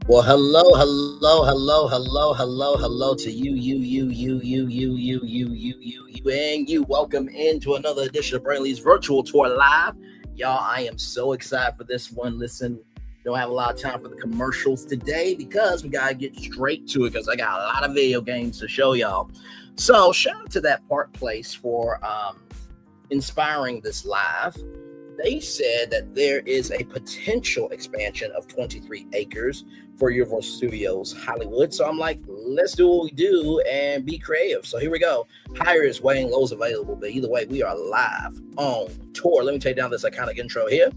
Well, hello to you, and you. Welcome into another edition of Braylon's Virtual Tour Live. Y'all, I am so excited for this one. Listen, don't have a lot of time for the commercials today because we got to get straight to it because I got a lot of video games to show y'all. So, shout out to that Park Place for inspiring this live. They said that there is a potential expansion of 23 acres for Universal Studios Hollywood. So I'm like, let's do what we do and be creative. So here we go. Higher is way and low is available. But either way, we are live on tour. Let me take down this iconic intro here.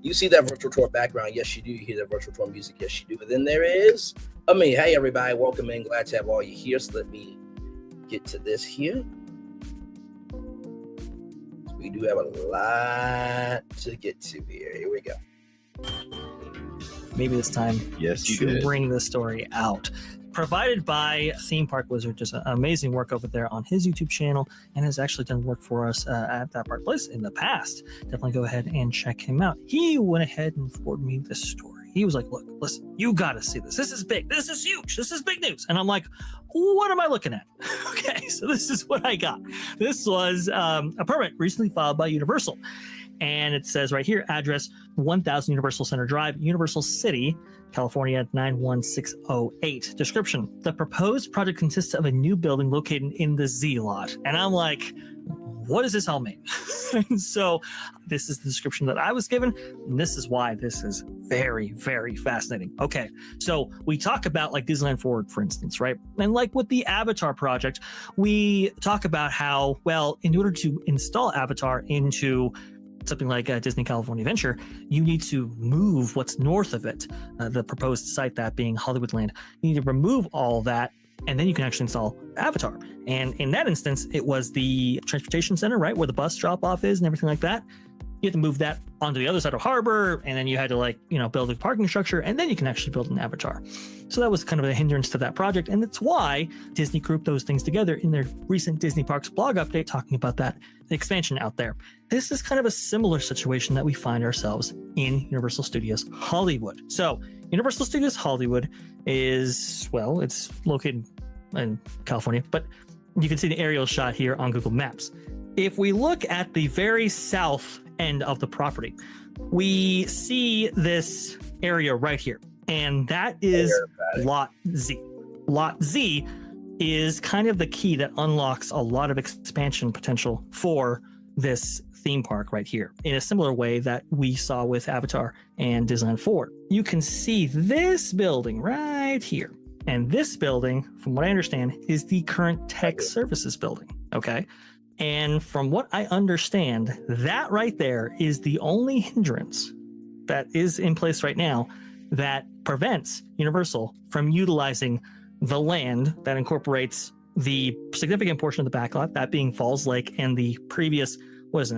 You see that virtual tour background? Yes, you do. You hear that virtual tour music? Yes, you do. And then there is me. Hey, everybody. Welcome in. Glad to have all you here. So let me get to this here. We do have a lot to get to here. Here we go. Maybe this time to bring the story out. Provided by Theme Park Wizard, just amazing work over there on his YouTube channel, and has actually done work for us at that Park Place in the past. Definitely go ahead and check him out. He went ahead and forwarded me this story. He was like, look, listen, you got to see this. This is big. This is huge. This is big news. And I'm like, what am I looking at? Okay, so this is what I got. This was a permit recently filed by Universal. And it says right here, address 1000 Universal Center Drive, Universal City, California, 91608. Description, the proposed project consists of a new building located in the Z lot. And I'm like, what does this all mean? So this is the description that I was given. And this is why this is very, very fascinating. Okay, so we talk about like Disneyland Forward, for instance, right? And like with the Avatar project, we talk about how, well, in order to install Avatar into something like Disney California Adventure, you need to move what's north of it, the proposed site, that being Hollywoodland. You need to remove all that, and then you can actually install Avatar. And in that instance, it was the transportation center, right, where the bus drop-off is and everything like that. You have to move that onto the other side of harbor, and then you had to build a parking structure, and then you can actually build an Avatar. So that was kind of a hindrance to that project, and that's why Disney grouped those things together in their recent Disney Parks blog update, talking about that expansion out there. This is kind of a similar situation that we find ourselves in Universal Studios Hollywood. So Universal Studios Hollywood is, well, it's located in California, but you can see the aerial shot here on Google Maps. If we look at the very south end of the property, we see this area right here, and that is Lot Z. Lot Z is kind of the key that unlocks a lot of expansion potential for this theme park right here, in a similar way that we saw with Avatar and Disneyland Forward. You can see this building right here, and this building, from what I understand, is the current tech services building. Okay. And from what I understand, that right there is the only hindrance that is in place right now that prevents Universal from utilizing the land that incorporates the significant portion of the backlot, that being Falls Lake and the previous,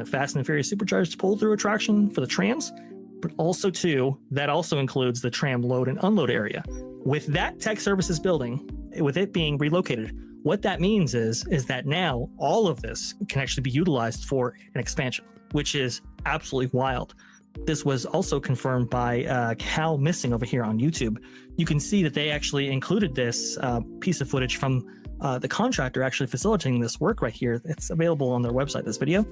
Fast and Furious Supercharged pull-through attraction for the trams, but also too, that also includes the tram load and unload area. With that tech services building, with it being relocated, what that means is that now all of this can actually be utilized for an expansion, which is absolutely wild. This was also confirmed by Cal Missing over here on YouTube. You can see that they actually included this piece of footage from the contractor actually facilitating this work right here. It's available on their website, this video.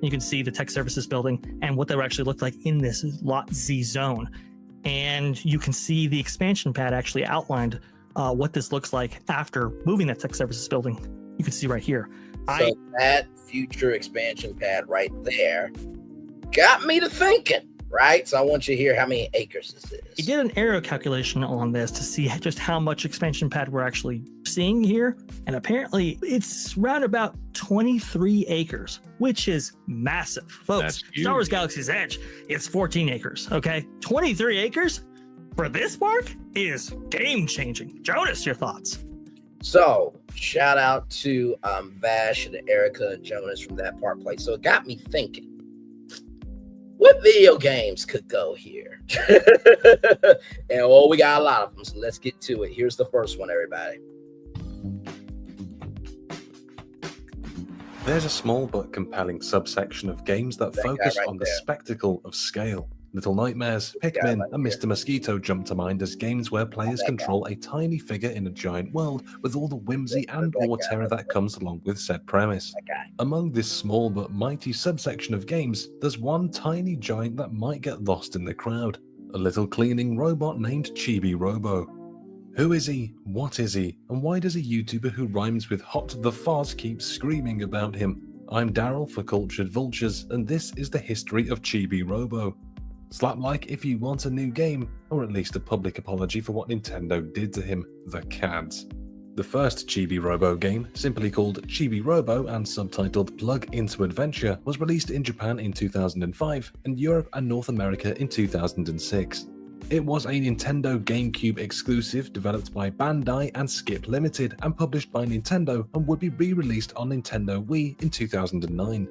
You can see the tech services building and what that would actually look like in this Lot Z zone. And you can see the expansion pad actually outlined what this looks like after moving that tech services building. You can see right here. So that future expansion pad right there got me to thinking, right? So I want you to hear how many acres this is. He did an aerial calculation on this to see just how much expansion pad we're actually seeing here. And apparently it's around about 23 acres, which is massive. Folks, Star Wars Galaxy's Edge, it's 14 acres, okay? 23 acres for this park is game-changing. Jonas, your thoughts? So, shout out to Vash and Erica and Jonas from that Park Place. So it got me thinking, what video games could go here? And we got a lot of them, so let's get to it. Here's the first one, everybody. There's a small but compelling subsection of games that focus on the spectacle of scale. Little Nightmares, Pikmin, and Mr. Mosquito jump to mind as games where players control a tiny figure in a giant world with all the whimsy and or terror that comes along with said premise. Among this small but mighty subsection of games, there's one tiny giant that might get lost in the crowd. A little cleaning robot named Chibi Robo. Who is he? What is he? And why does a YouTuber who rhymes with Hot the Fuzz keep screaming about him? I'm Daryl for Cultured Vultures, and this is the history of Chibi Robo. Slap like if you want a new game, or at least a public apology for what Nintendo did to him, the CADs. The first Chibi Robo game, simply called Chibi Robo and subtitled Plug Into Adventure, was released in Japan in 2005 and Europe and North America in 2006. It was a Nintendo GameCube exclusive developed by Bandai and Skip Limited and published by Nintendo and would be re-released on Nintendo Wii in 2009.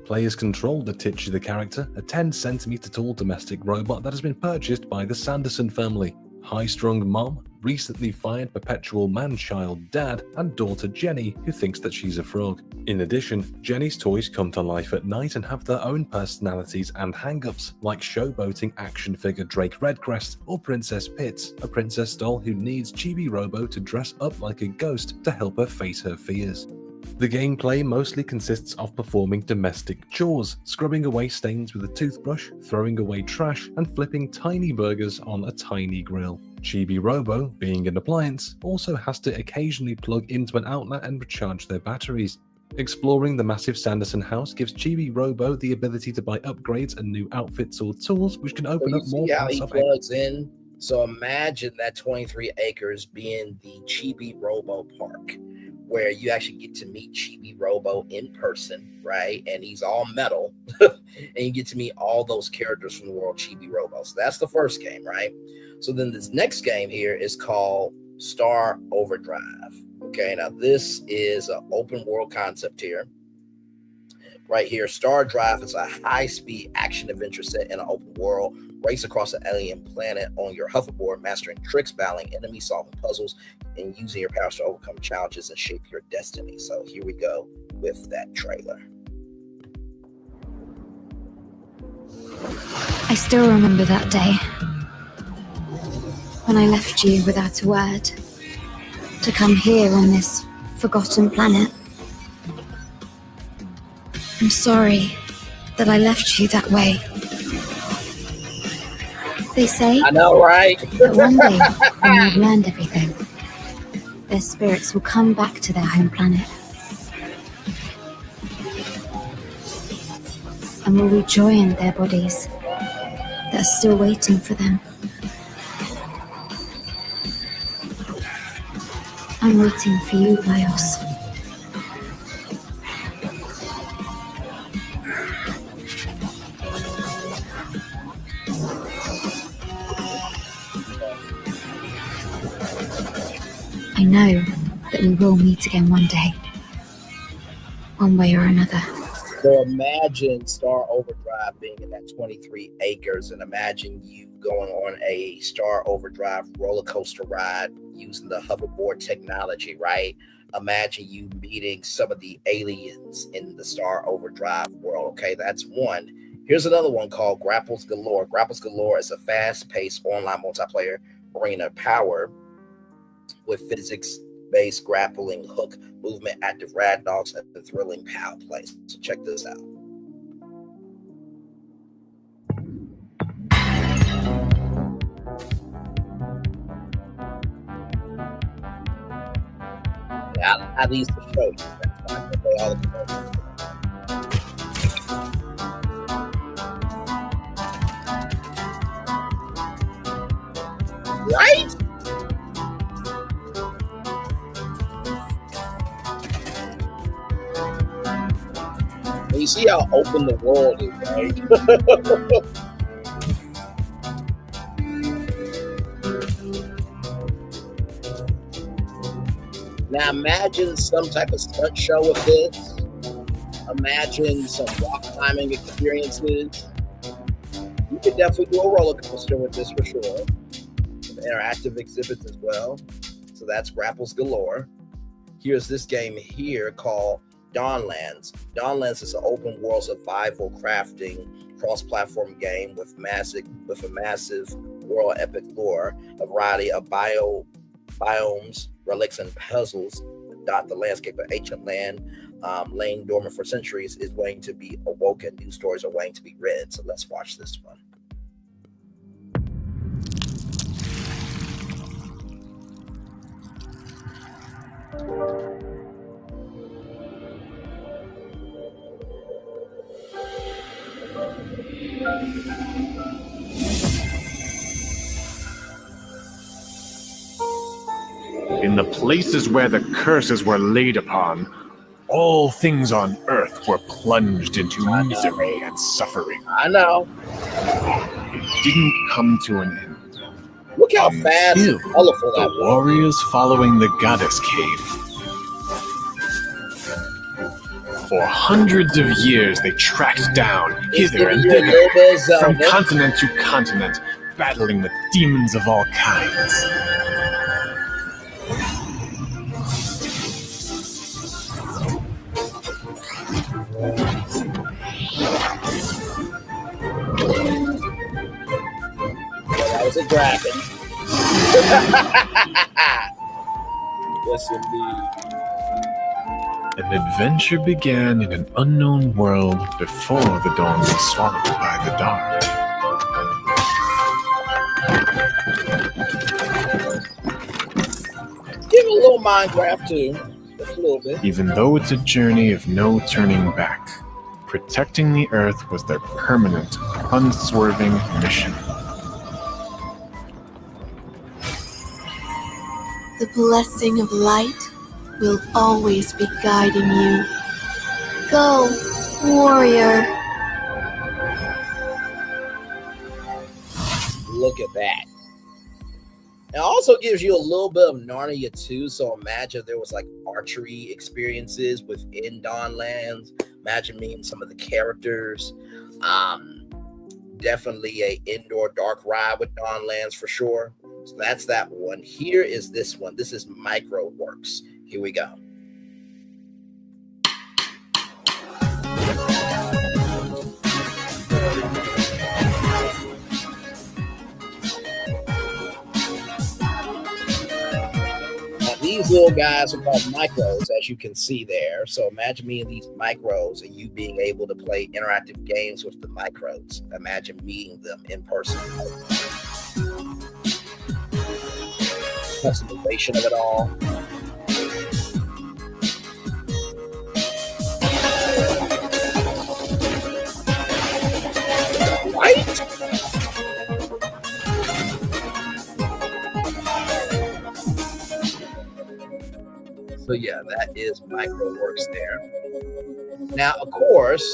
Players controlled the Titchy the character, a 10cm tall domestic robot that has been purchased by the Sanderson family. High-strung mom, recently fired perpetual man-child dad, and daughter Jenny, who thinks that she's a frog. In addition, Jenny's toys come to life at night and have their own personalities and hang-ups, like showboating action figure Drake Redcrest or Princess Pitts, a princess doll who needs Chibi Robo to dress up like a ghost to help her face her fears. The gameplay mostly consists of performing domestic chores, scrubbing away stains with a toothbrush, throwing away trash, and flipping tiny burgers on a tiny grill. Chibi Robo, being an appliance, also has to occasionally plug into an outlet and recharge their batteries. Exploring the massive Sanderson house gives Chibi Robo the ability to buy upgrades and new outfits or tools, which can open up more parts of in. So imagine that 23 acres being the Chibi Robo Park, where you actually get to meet Chibi Robo in person, right? And he's all metal, and you get to meet all those characters from the world Chibi Robo. So that's the first game, right? So then this next game here is called Star Overdrive. Okay, now this is an open world concept here. Right here, Star Drive is a high-speed action-adventure set in an open world. Race across an alien planet on your hoverboard, mastering tricks, battling enemies, solving puzzles, and using your powers to overcome challenges and shape your destiny. So here we go with that trailer. I still remember that day when I left you without a word to come here on this forgotten planet. I'm sorry that I left you that way. They say, I know, right? that one day, when they've learned everything, their spirits will come back to their home planet and will rejoin their bodies that are still waiting for them. I'm waiting for you, Laios. I know that we will meet again one day, one way or another. So imagine Star Overdrive being in that 23 acres, and imagine you going on a Star Overdrive roller coaster ride using the hoverboard technology, right? Imagine you meeting some of the aliens in the Star Overdrive world. Okay, that's one. Here's another one called Grapples Galore. Grapples Galore is a fast-paced online multiplayer arena power with physics-based grappling, hook, movement, active rad dogs, and thrilling power plays. So check this out. Yeah, I these to show you. That's why I play all the commercials. Right? And you see how open the world is, right? Now imagine some type of stunt show with this. Imagine some rock climbing experiences. You could definitely do a roller coaster with this for sure. Some interactive exhibits as well. So that's Grapples Galore. Here's this game here called Dawnlands. Dawnlands is an open world survival crafting cross-platform game with a massive world epic lore, a variety of biomes, relics, and puzzles dot the landscape of ancient land, laying dormant for centuries, is waiting to be awoken. New stories are waiting to be read. So let's watch this one. In the places where the curses were laid upon, all things on earth were plunged into misery and suffering. I know. It didn't come to an end. Look how fast and colorful that the warriors following the goddess came. For hundreds of years, they tracked down hither and thither, from continent to continent, battling the demons of all kinds. That was a dragon. Yes, indeed. An adventure began in an unknown world before the dawn was swallowed by the dark. Give a little Minecraft too, just a little bit. Even though it's a journey of no turning back, protecting the Earth was their permanent, unswerving mission. The blessing of light will always be guiding you. Go, warrior. Look at that. It also gives you a little bit of Narnia too. So imagine there was like archery experiences within Dawnlands. Imagine meeting some of the characters. Definitely a indoor dark ride with Dawnlands for sure. So that's that one. Here is this one. This is Microworks. Here we go. Now, these little guys are called micros, as you can see there. So imagine me in these micros and you being able to play interactive games with the micros. Imagine meeting them in person. Customization of it all. Right? So yeah, that is Microworks there. Now, of course,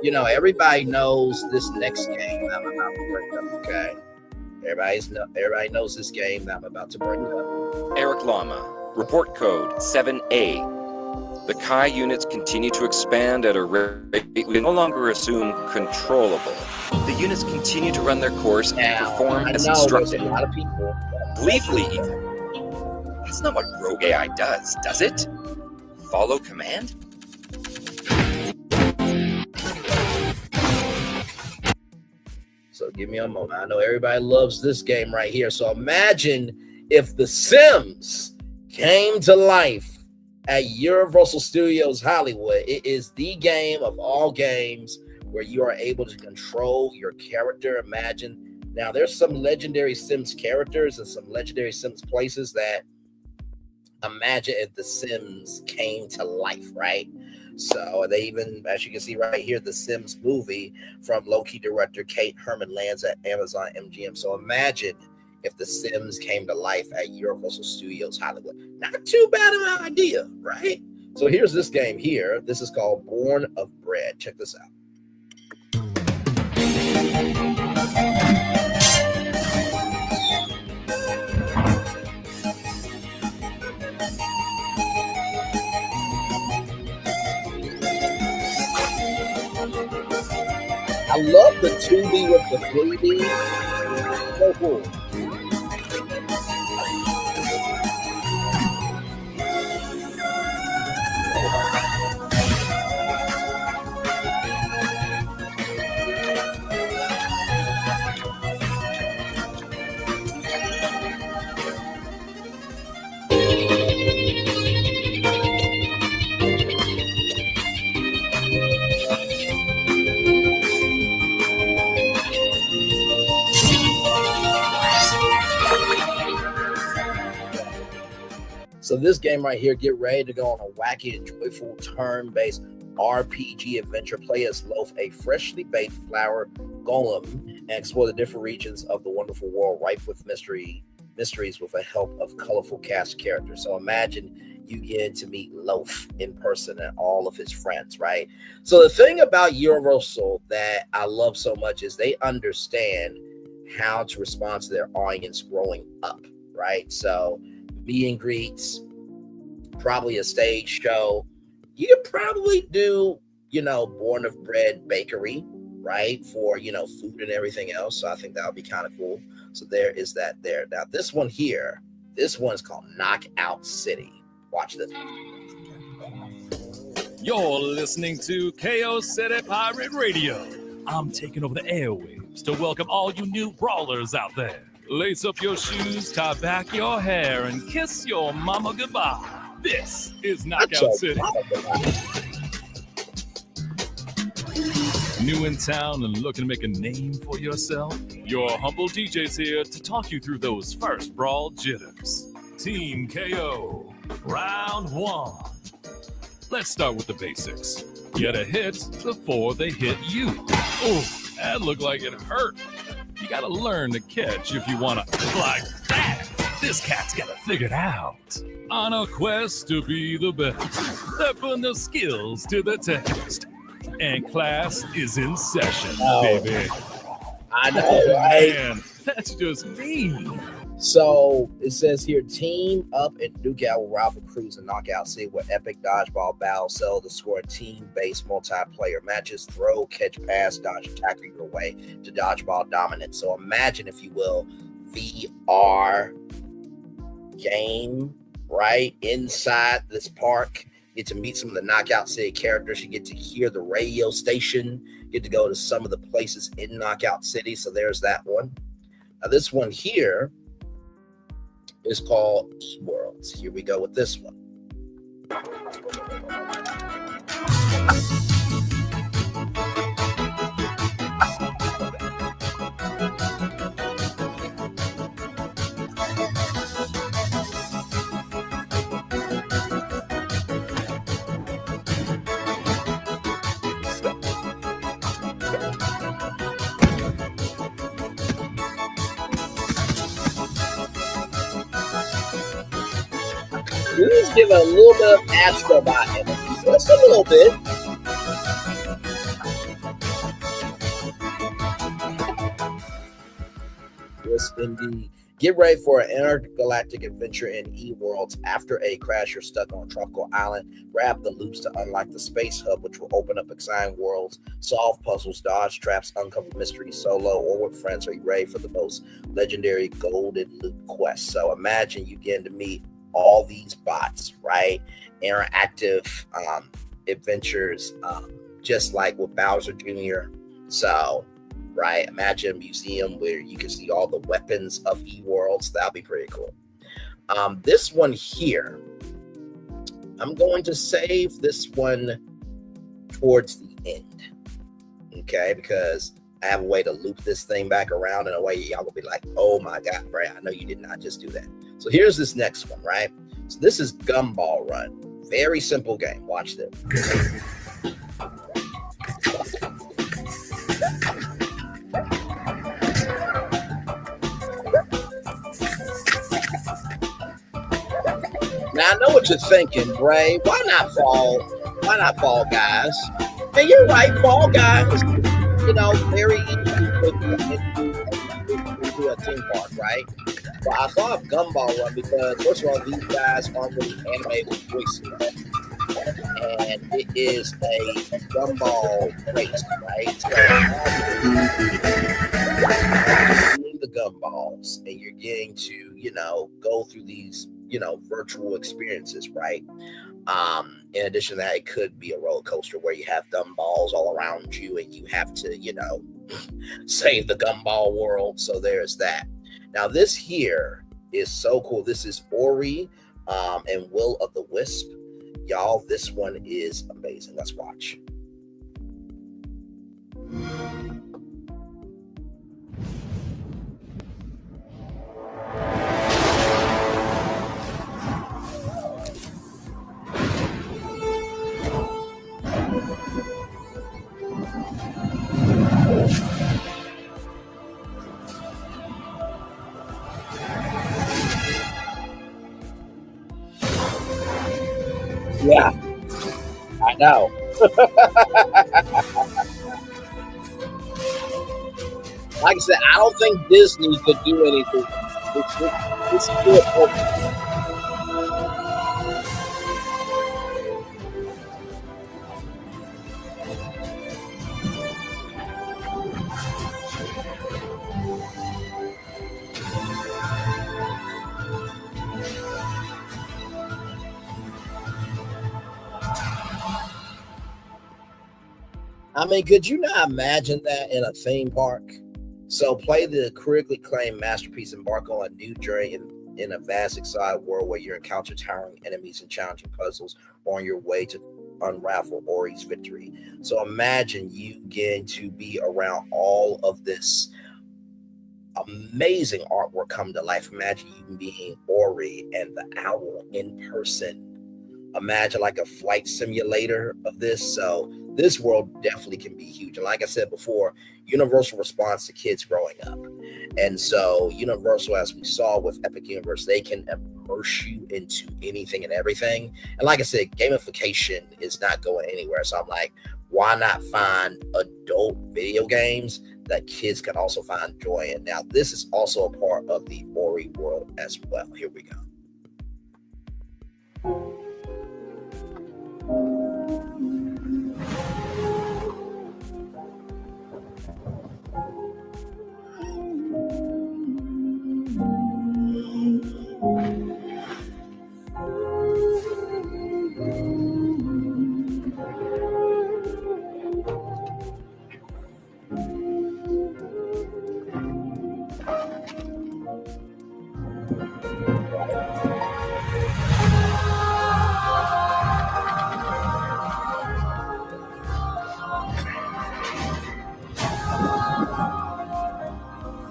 you know, everybody knows this next game I'm about to bring up, okay? Everybody knows this game that I'm about to bring up. Eric Lama, report code 7A. The Kai units continue to expand at a rate we no longer assume controllable. The units continue to run their course and perform as instructed. A lot of people. Briefly, even. That's not what Rogue AI does it? Follow command? So give me a moment. I know everybody loves this game right here. So imagine if The Sims came to life at Universal Studios Hollywood. It is the game of all games where you are able to control your character. Imagine. Now, there's some legendary Sims characters and some legendary Sims places that imagine if The Sims came to life, right? So they even, as you can see right here, the Sims movie from low-key director Kate Herman lands at Amazon MGM. So imagine if The Sims came to life at Universal Studios Hollywood. Not too bad of an idea, right? So here's this game here. This is called Born of Bread. Check this out. I love the 2D with the 3D. So cool. So this game right here, get ready to go on a wacky and joyful turn-based RPG adventure. Play as Loaf, a freshly baked flower golem, and explore the different regions of the wonderful world ripe with mysteries with the help of colorful cast characters. So imagine you get to meet Loaf in person and all of his friends, right? So the thing about Universal that I love so much is they understand how to respond to their audience growing up, right? So meet and greets, probably a stage show. You could probably do, born of bread bakery, right? For, food and everything else. So I think that would be kind of cool. So there is that there. Now, this one here, this one's called Knockout City. Watch this. You're listening to KO City Pirate Radio. I'm taking over the airwaves to welcome all you new brawlers out there. Lace up your shoes, tie back your hair, and kiss your mama goodbye. This is Knockout City. New in town and looking to make a name for yourself? Your humble DJ's here to talk you through those first brawl jitters. Team KO, round 1. Let's start with the basics. Get a hit before they hit you. Oh, that looked like it hurt. You gotta learn to catch if you wanna, like that. This cat's got it figured out. On a quest to be the best, they're putting their skills to the test. And class is in session, baby. I know, right? Man, that's just me. So it says here, team up and duke out with rival crews and Knockout City with epic dodgeball battles, sell to score team-based multiplayer matches, throw, catch, pass, dodge, attack your way to dodgeball dominance. So imagine, if you will, VR game, right? Inside this park, you get to meet some of the Knockout City characters. You get to hear the radio station. You get to go to some of the places in Knockout City. So there's that one. Now this one here is called eWorlds. Here we go with this one. Please give it a little bit of Astrobot energy. Just a little bit. Yes, indeed. Get ready for an intergalactic adventure in eWorlds. After a crash, you're stuck on a tropical island. Grab the loops to unlock the space hub, which will open up exciting worlds, solve puzzles, dodge traps, uncover mysteries solo or with friends. Are you ready for the most legendary golden loop quest? So imagine you getting to meet all these bots, right? Interactive adventures, just like with Bowser Jr. So, right, imagine a museum where you can see all the weapons of eWorlds. That'll be pretty cool. This one here, I'm going to save this one towards the end, okay? Because I have a way to loop this thing back around in a way y'all will be like, oh my God, Bray, I know you did not just do that. So here's this next one, right? So this is Gumball Run. Very simple game. Watch this. Now I know what you're thinking, Bray. Why not Fall? Why not Fall Guys? And you're right, Fall Guys. Very easy to a theme park, right? But I thought of Gumball Run because, first of all, these guys aren't really animated with voices. And it is a gumball race, right? So you're the gumballs, and you're getting to, go through these, virtual experiences, right? In addition to that, it could be a roller coaster where you have gumballs all around you and you have to, save the gumball world. So there's that. Now, this here is so cool. This is Ori and Will of the Wisp. Y'all, this one is amazing. Let's watch. No. Like I said, I don't think Disney could do anything. It's good. I mean, could you not imagine that in a theme park? So play the critically acclaimed masterpiece, embark on a new journey in a vast, exciting world where you encounter towering enemies and challenging puzzles on your way to unravel Ori's victory. So imagine you getting to be around all of this amazing artwork come to life. Imagine you being Ori and the owl in person. Imagine like a flight simulator of this. So this world definitely can be huge. And like I said before, Universal responds to kids growing up. And so Universal, as we saw with Epic Universe, they can immerse you into anything and everything. And like I said, gamification is not going anywhere. So I'm like, why not find adult video games that kids can also find joy in? Now, this is also a part of the Ori world as well. Here we go.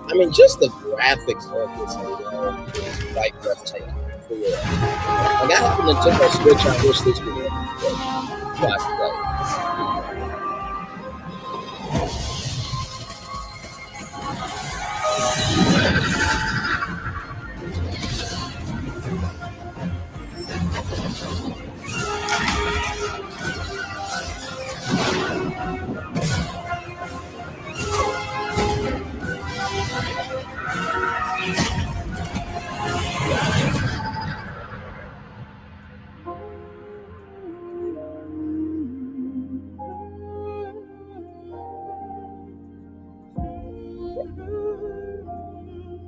I mean, just the graphics of this alone is quite breathtaking. For real. Like, I have a Nintendo Switch. I wish this would work.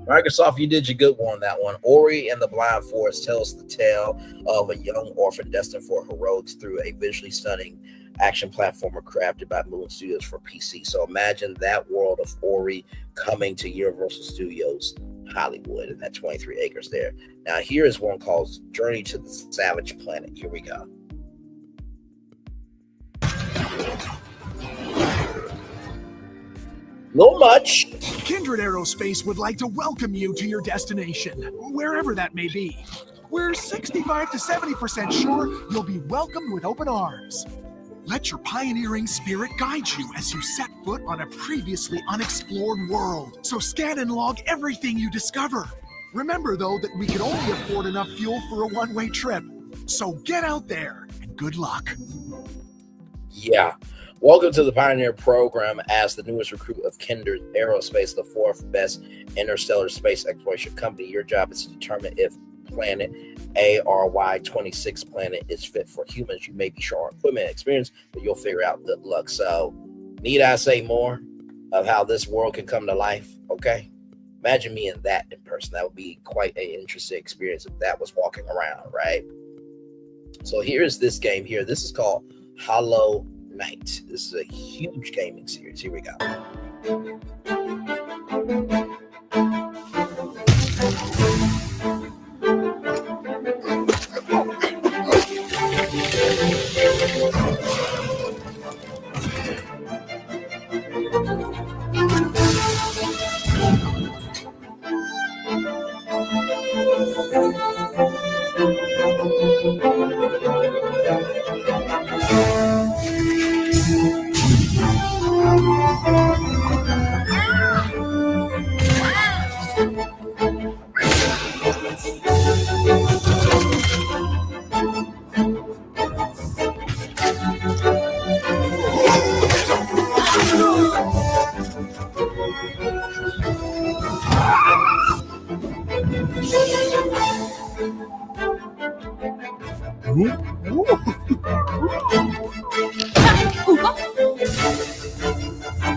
Microsoft, you did your good one on that one. Ori and the Blind Forest tells the tale of a young orphan destined for heroics through a visually stunning action platformer crafted by Moon Studios for PC. So imagine that world of Ori coming to Universal Studios Hollywood and that 23 acres there. Now, here is one called Journey to the Savage Planet. Here we go. No much. Kindred Aerospace would like to welcome you to your destination, wherever that may be. We're 65 to 70% sure you'll be welcomed with open arms. Let your pioneering spirit guide you as you set foot on a previously unexplored world. So scan and log everything you discover. Remember, though, that we can only afford enough fuel for a one-way trip. So get out there and good luck. Yeah. Welcome to the Pioneer Program as the newest recruit of Kindred Aerospace, the fourth best interstellar space exploration company. Your job is to determine if planet ARY-26 planet is fit for humans. You may be short on equipment and experience, but you'll figure out. Good luck. So, need I say more of how this world can come to life? Okay. Imagine me in that in person. That would be quite an interesting experience if that was walking around, right? So here's this game here. This is called Hollow Knight. This is a huge gaming series. Here we go.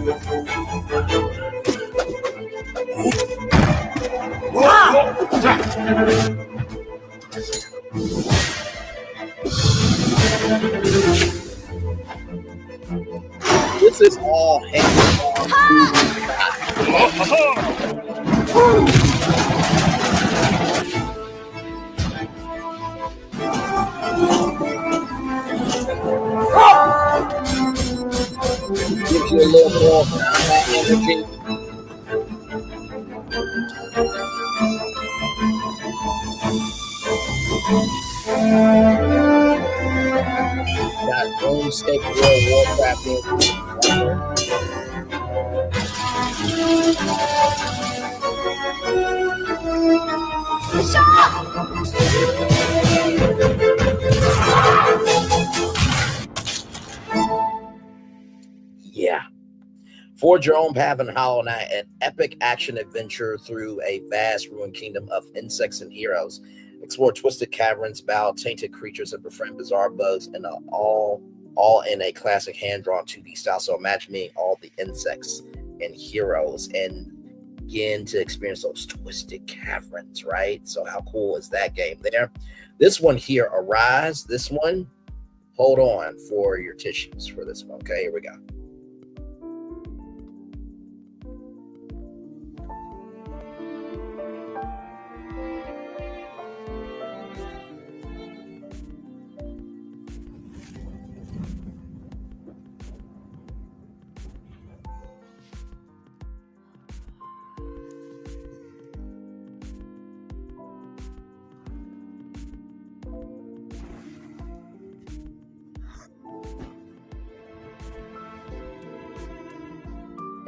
This is all hanging gives you a little more combat energy. Got RuneScape World Warcraft in. Yeah. Forge your own path in Hollow Knight, an epic action adventure through a vast ruined kingdom of insects and heroes. Explore twisted caverns, battle tainted creatures, and befriend bizarre bugs, and all in a classic hand-drawn 2D style. So imagine meeting all the insects and heroes and begin to experience those twisted caverns, right? So how cool is that game there? This one here, Arise. This one, hold on for your tissues for this one. Okay, here we go.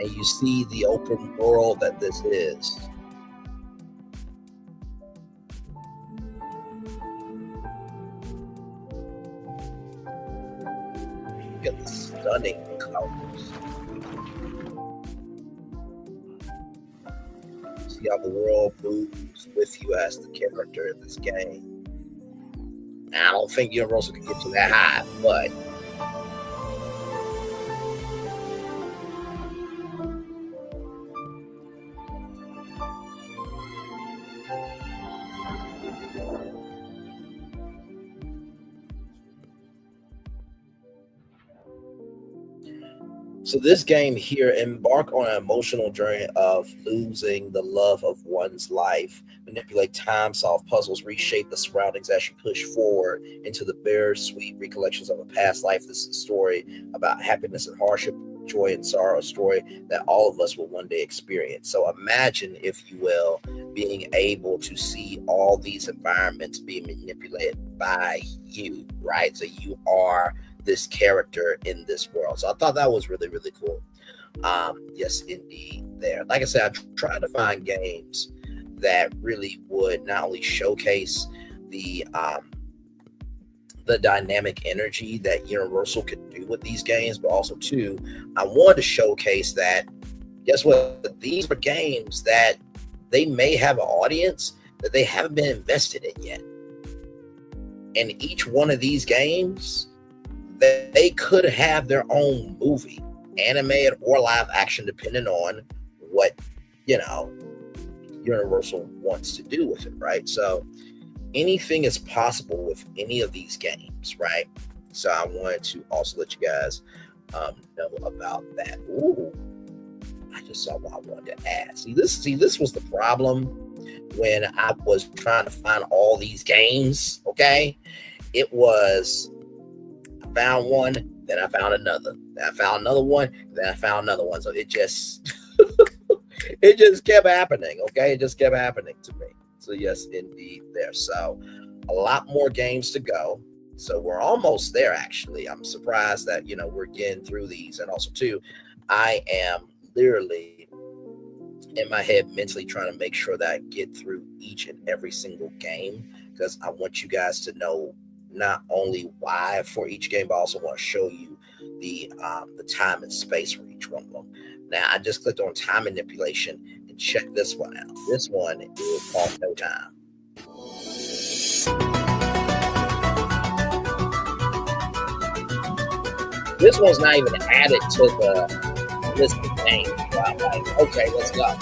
And you see the open world that this is. Look at the stunning colors. See how the world moves with you as the character in this game. Now, I don't think Universal can get you that high, but so this game here, embark on an emotional journey of losing the love of one's life, manipulate time, solve puzzles, reshape the surroundings as you push forward into the bittersweet recollections of a past life. This is a story about happiness and hardship, joy and sorrow, a story that all of us will one day experience. So imagine, if you will, being able to see all these environments being manipulated by you, right? So you are this character in this world. So I thought that was really, really cool. Yes, indeed. There, like I said, I tried to find games that really would not only showcase the dynamic energy that Universal could do with these games, but also too, I wanted to showcase that, guess what? These are games that they may have an audience that they haven't been invested in yet. And each one of these games, they could have their own movie, animated or live action, depending on what, Universal wants to do with it, right? So anything is possible with any of these games, right? So I wanted to also let you guys know about that. Ooh, I just saw what I wanted to add. See, this was the problem when I was trying to find all these games, okay? It was, I found one, then I found another. Then I found another one, then I found another one. So it just, it just kept happening, okay? It just kept happening to me. So yes, indeed there. So a lot more games to go. So we're almost there, actually. I'm surprised that, we're getting through these. And also, too, I am literally in my head mentally trying to make sure that I get through each and every single game, because I want you guys to know not only why for each game, but I also want to show you the time and space for each one of them. Now, I just clicked on time manipulation and check this one out. This one is called No Time. This one's not even added to the list of games. I'm like, okay, let's go.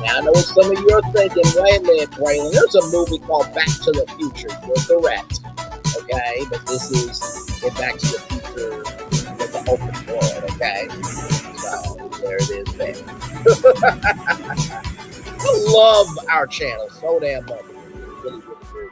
I know what some of you are thinking, wait a minute, Braylon, there's a movie called Back to the Future. You're correct. Okay, but this is in Back to the Future with the open world, okay? So there it is there. I love our channel so damn much. Really, really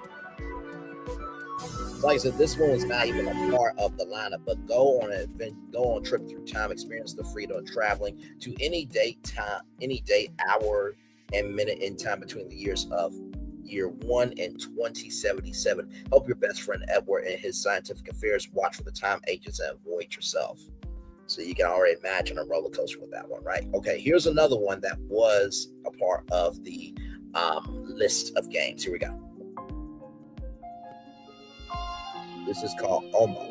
good. Like I said, this one is not even a part of the lineup, but go on an event, go on a trip through time, experience the freedom of traveling to any date, time, any date, hour, and minute in time between the years of year 1 and 2077. Help your best friend Edward and his scientific affairs watch for the time agents and avoid yourself. So you can already imagine a roller coaster with that one, right? Okay, here's another one that was a part of the list of games. Here we go. This is called Omo.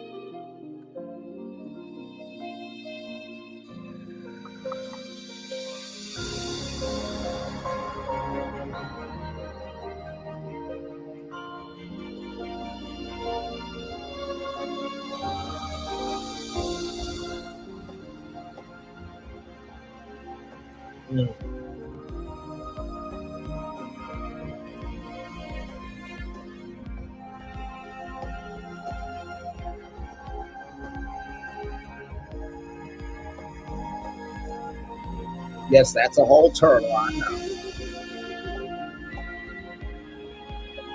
Yes, that's a whole turtle, I know.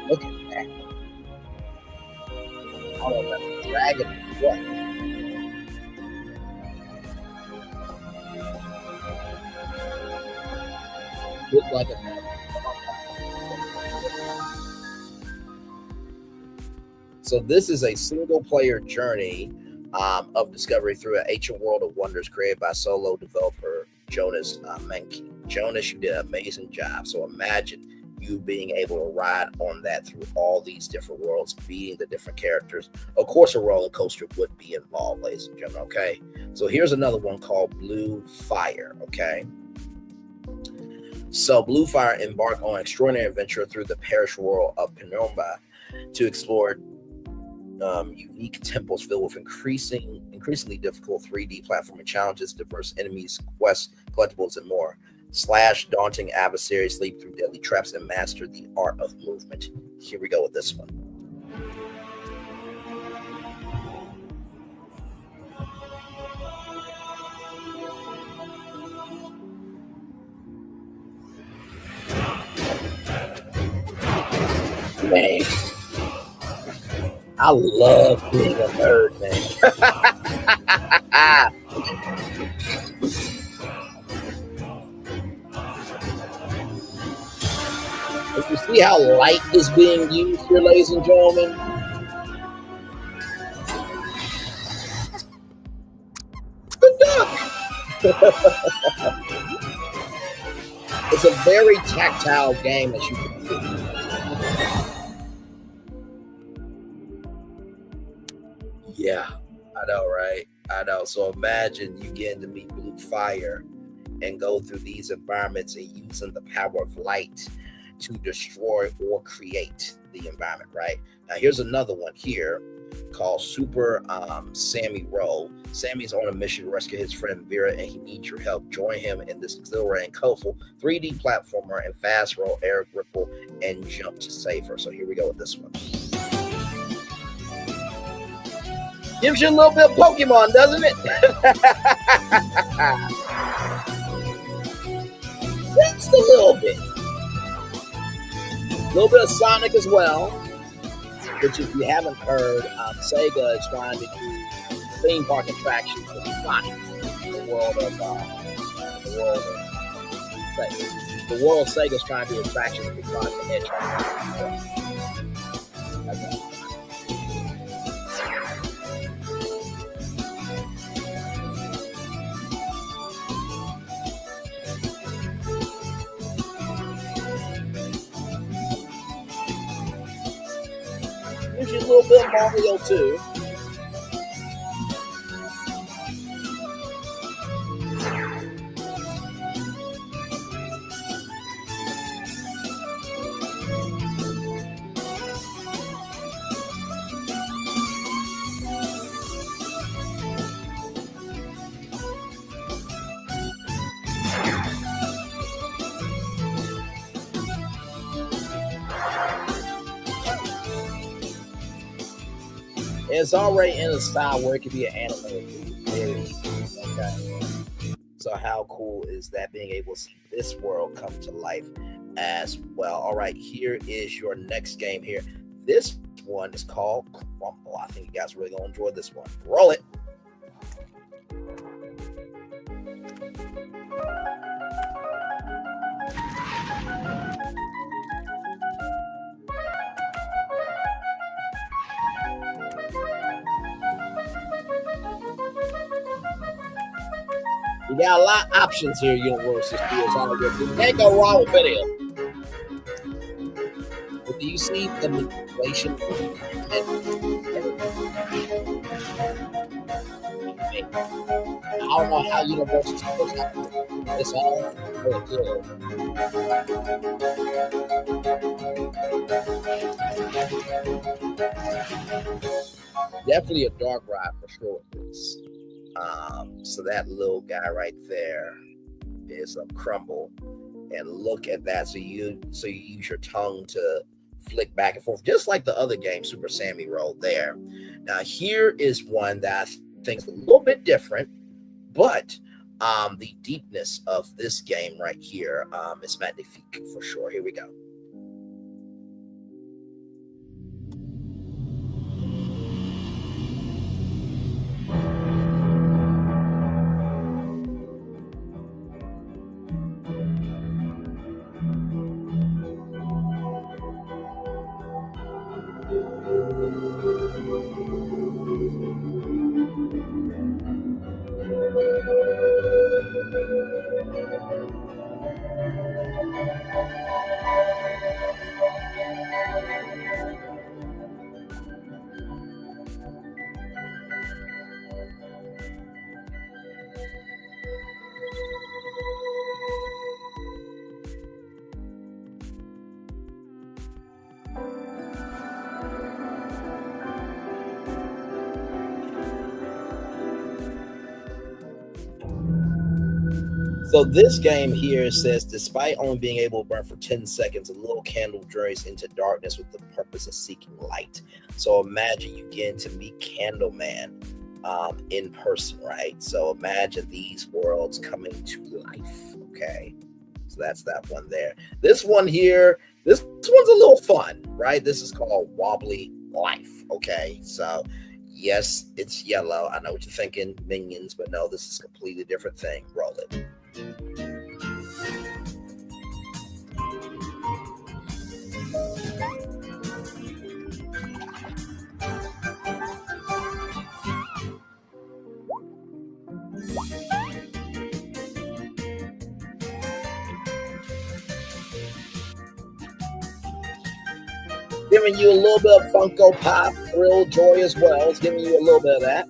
Look at that. I don't know if that's a dragon or what. Look like a So this is a single-player journey of discovery through an ancient world of wonders created by solo developer Jonas Menke. Jonas, you did an amazing job. So imagine you being able to ride on that through all these different worlds, beating the different characters. Of course, a roller coaster would be involved, ladies and gentlemen, okay? So here's another one called Blue Fire, okay? So Blue Fire embark on an extraordinary adventure through the parish world of Penumbra to explore unique temples filled with increasingly difficult 3D platforming challenges, diverse enemies, quests, collectibles, and more. Slash daunting adversaries, leap through deadly traps, and master the art of movement. Here we go with this one. Man, I love being a nerd, man. If you see how light is being used here, ladies and gentlemen, good duck. It's a very tactile game, as you can see. Yeah, I know, right? I know. So imagine you getting to meet Blue Fire and go through these environments and using the power of light to destroy or create the environment, right? Now, here's another one here called Super Sammy Roll. Sammy's on a mission to rescue his friend Vera, and he needs your help. Join him in this exhilarating, colorful 3D platformer and fast roll, air grapple, and jump to save her. So here we go with this one. Gives you a little bit of Pokemon, doesn't it? Just a little bit. A little bit of Sonic as well, which if you haven't heard, Sega is trying to do theme park attractions with Sonic, the world of Sega. The world of Sega is trying to do attractions with Sonic the Hedgehog. Okay. gives you a little bit of Mario too. It's already in a style where it could be an anime. Very easy. Okay. So how cool is that, being able to see this world come to life as well? All right, here is your next game here. This one is called Convo. I think you guys are really gonna enjoy this one. Roll it. You got a lot of options here, Universal Studios. You can't go wrong with video. But do you see the manipulation? I don't know how Universal Studios have to do this all. Definitely a dark ride for sure with this. So that little guy right there is a crumble, and look at that. So you use your tongue to flick back and forth, just like the other game, Super Sammy Roll there. Now here is one that I think is a little bit different, but the deepness of this game right here is magnifique for sure. Here we go. So this game here says, despite only being able to burn for 10 seconds, a little candle journeys into darkness with the purpose of seeking light. So imagine you get to meet Candleman in person, right? So imagine these worlds coming to life, okay? So that's that one there. This one here, this one's a little fun, right? This is called Wobbly Life, okay? So yes, it's yellow. I know what you're thinking, Minions, but no, this is a completely different thing. Roll it. Giving you a little bit of Funko Pop Thrill Joy as well. It's giving you a little bit of that.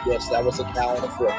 Yes, that was a cow on the foot.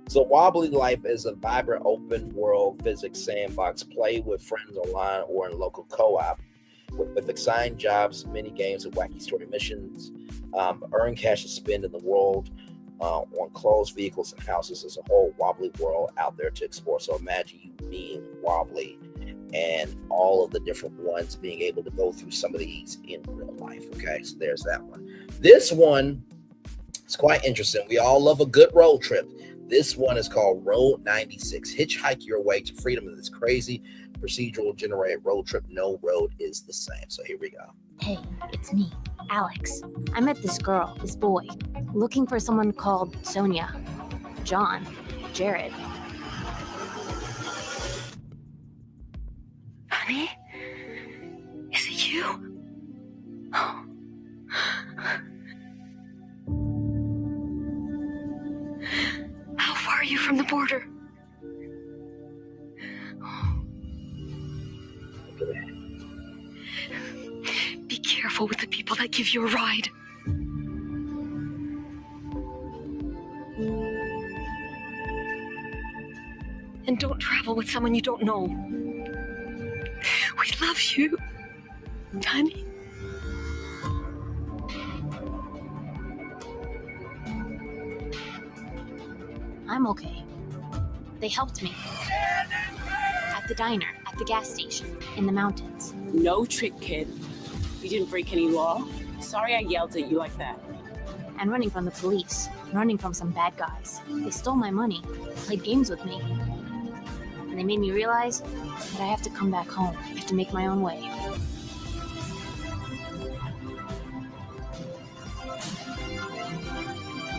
So Wobbly Life is a vibrant open world physics sandbox. Play with friends online or in local co-op with exciting jobs, mini games, and wacky story missions. Earn cash to spend in the world on clothes, vehicles, and houses. There's a whole Wobbly world out there to explore. So imagine you being Wobbly and all of the different ones being able to go through some of these in real life. Okay, so there's that one. This one It's quite interesting. We all love a good road trip. This one is called Road 96. Hitchhike your way to freedom in this crazy procedural generated road trip. No road is the same. So here we go. Hey, it's me, Alex. I met this boy, looking for someone called Sonia, John, Jared. Honey? Is it you? Oh. How far are you from the border? Be careful with the people that give you a ride. And don't travel with someone you don't know. We love you, honey. I'm okay. They helped me. At the diner, at the gas station, in the mountains. No trick, kid. You didn't break any law. Sorry I yelled at you like that. And running from the police, running from some bad guys. They stole my money, played games with me. And they made me realize that I have to come back home. I have to make my own way.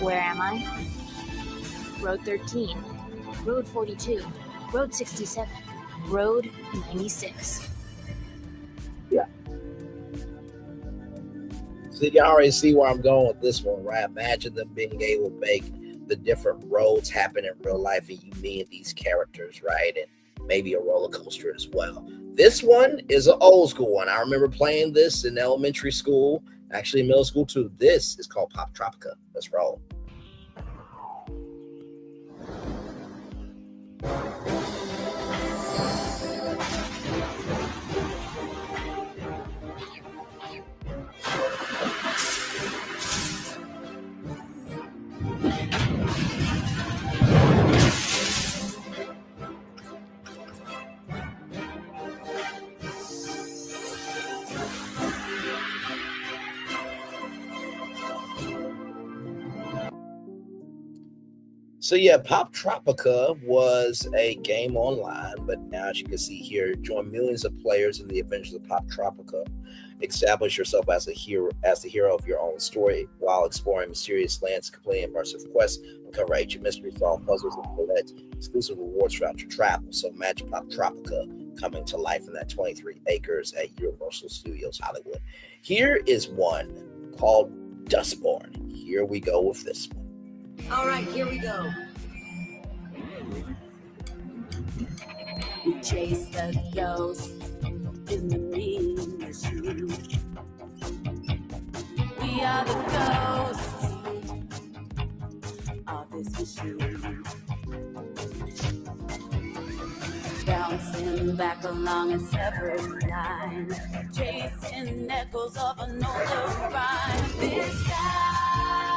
Where am I? Road 13, Road 42, Road 67, Road 96. Yeah. So you already see where I'm going with this one, right? Imagine them being able to make the different roads happen in real life and you meet these characters, right? And maybe a roller coaster as well. This one is an old school one. I remember playing this in elementary school, actually in middle school too. This is called Pop Tropica. Let's roll. So yeah, Pop Tropica was a game online, but now as you can see here, join millions of players in the adventures of Pop Tropica. Establish yourself as the hero of your own story while exploring mysterious lands, completing immersive quests, uncover ancient mysteries, solve puzzles, and collect exclusive rewards throughout your travel. So imagine Pop Tropica coming to life in that 23 acres at Universal Studios Hollywood. Here is one called Dustborn. Here we go with this one. All right, here we go. We chase the ghosts in the mean machine. We are the ghosts of this machine. Bouncing back along a severed line, chasing echoes of an older rhyme. This town's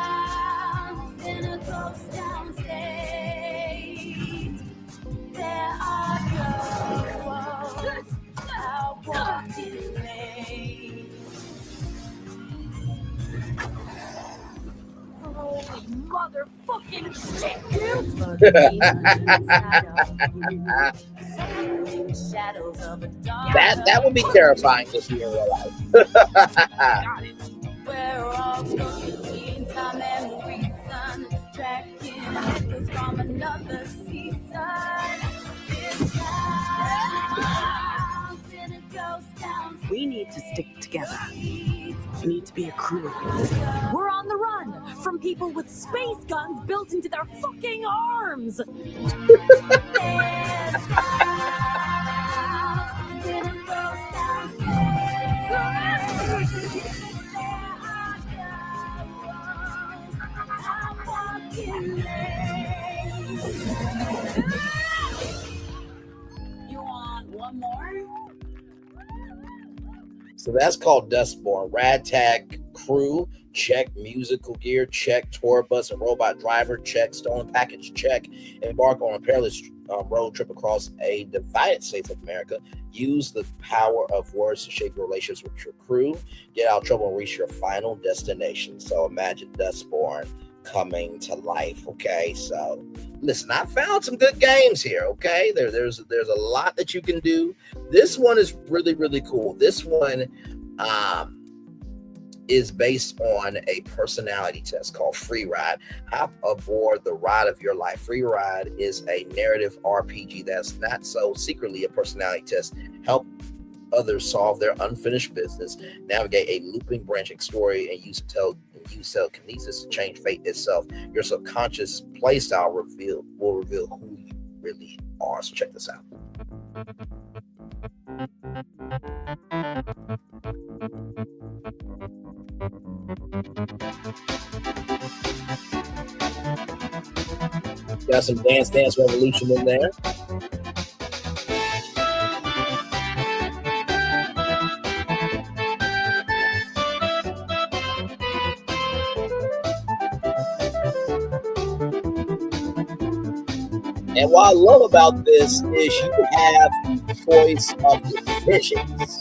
in a ghost town state. There are ghosts out walking late. Holy motherfucking shit, dude! That would be terrifying to see in real life. We're all close between time and reason, tracking echoes from another season. This town's in a ghost town. We need to stick together. We need to be a crew. We're on the run from people with space guns built into their fucking arms. You want one more? So that's called Dustborn. Ragtag crew, check. Musical gear, check. Tour bus and robot driver, check. Stolen package, check. Embark on a perilous road trip across a divided states of America. Use the power of words to shape your relations with your crew. Get out of trouble and reach your final destination. So imagine Dustborn coming to life. Okay, so listen, I found some good games here. Okay, there's a lot that you can do. This one is really, really cool. This one is based on a personality test called Free Ride. Hop aboard the ride of your life. Free Ride is a narrative RPG that's not so secretly a personality test. Help others solve their unfinished business, navigate a looping, branching story, and use telekinesis to change fate itself. Your subconscious playstyle will reveal who you really are. So check this out. Got some Dance Dance Revolution in there. And what I love about this is you have the choice of divisions.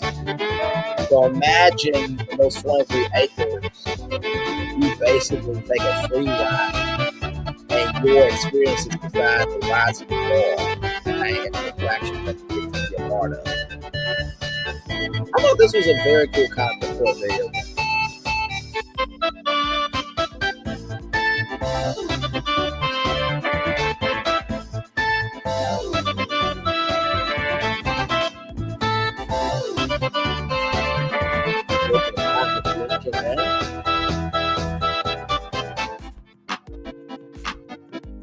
So imagine in those 23 acres, you basically take a free ride, and your experiences decide the rise of the ball and the attraction that you get to be a part of. I thought this was a very cool concept for a video game.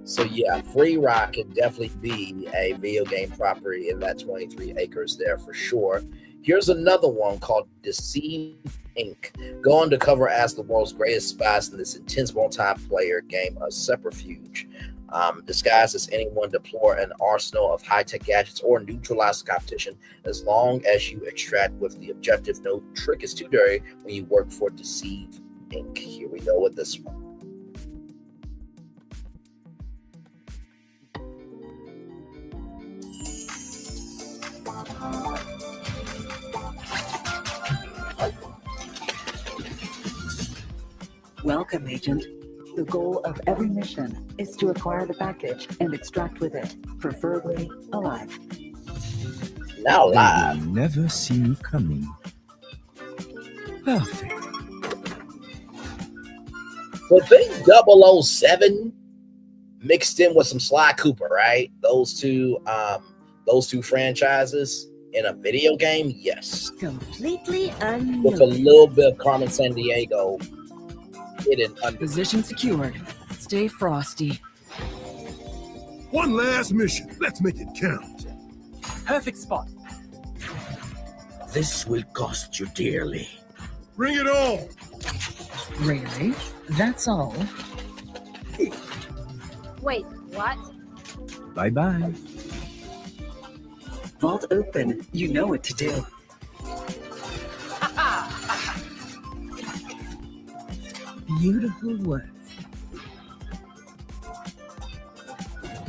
So yeah, Free Ride can definitely be a video game property in that 23 acres there for sure. Here's another one called Deceive Inc. Go undercover as the world's greatest spies in this intense multiplayer game of subterfuge. Disguised as anyone, deploy an arsenal of high-tech gadgets or neutralize the competition as long as you extract with the objective. No trick is too dirty when you work for Deceive Inc. Here we go with this one. Welcome, Agent. The goal of every mission is to acquire the package and extract with it, preferably alive. Now live. They will never see me coming. Perfect. So think 007 mixed in with some Sly Cooper, right? Those two franchises in a video game, yes. Completely unknown. With a little bit of Carmen Sandiego hidden under. Position secured. Stay frosty. One last mission. Let's make it count. Perfect spot. This will cost you dearly. Bring it on. Really? That's all? Wait, what? Bye-bye. Vault open. You know what to do. Beautiful work.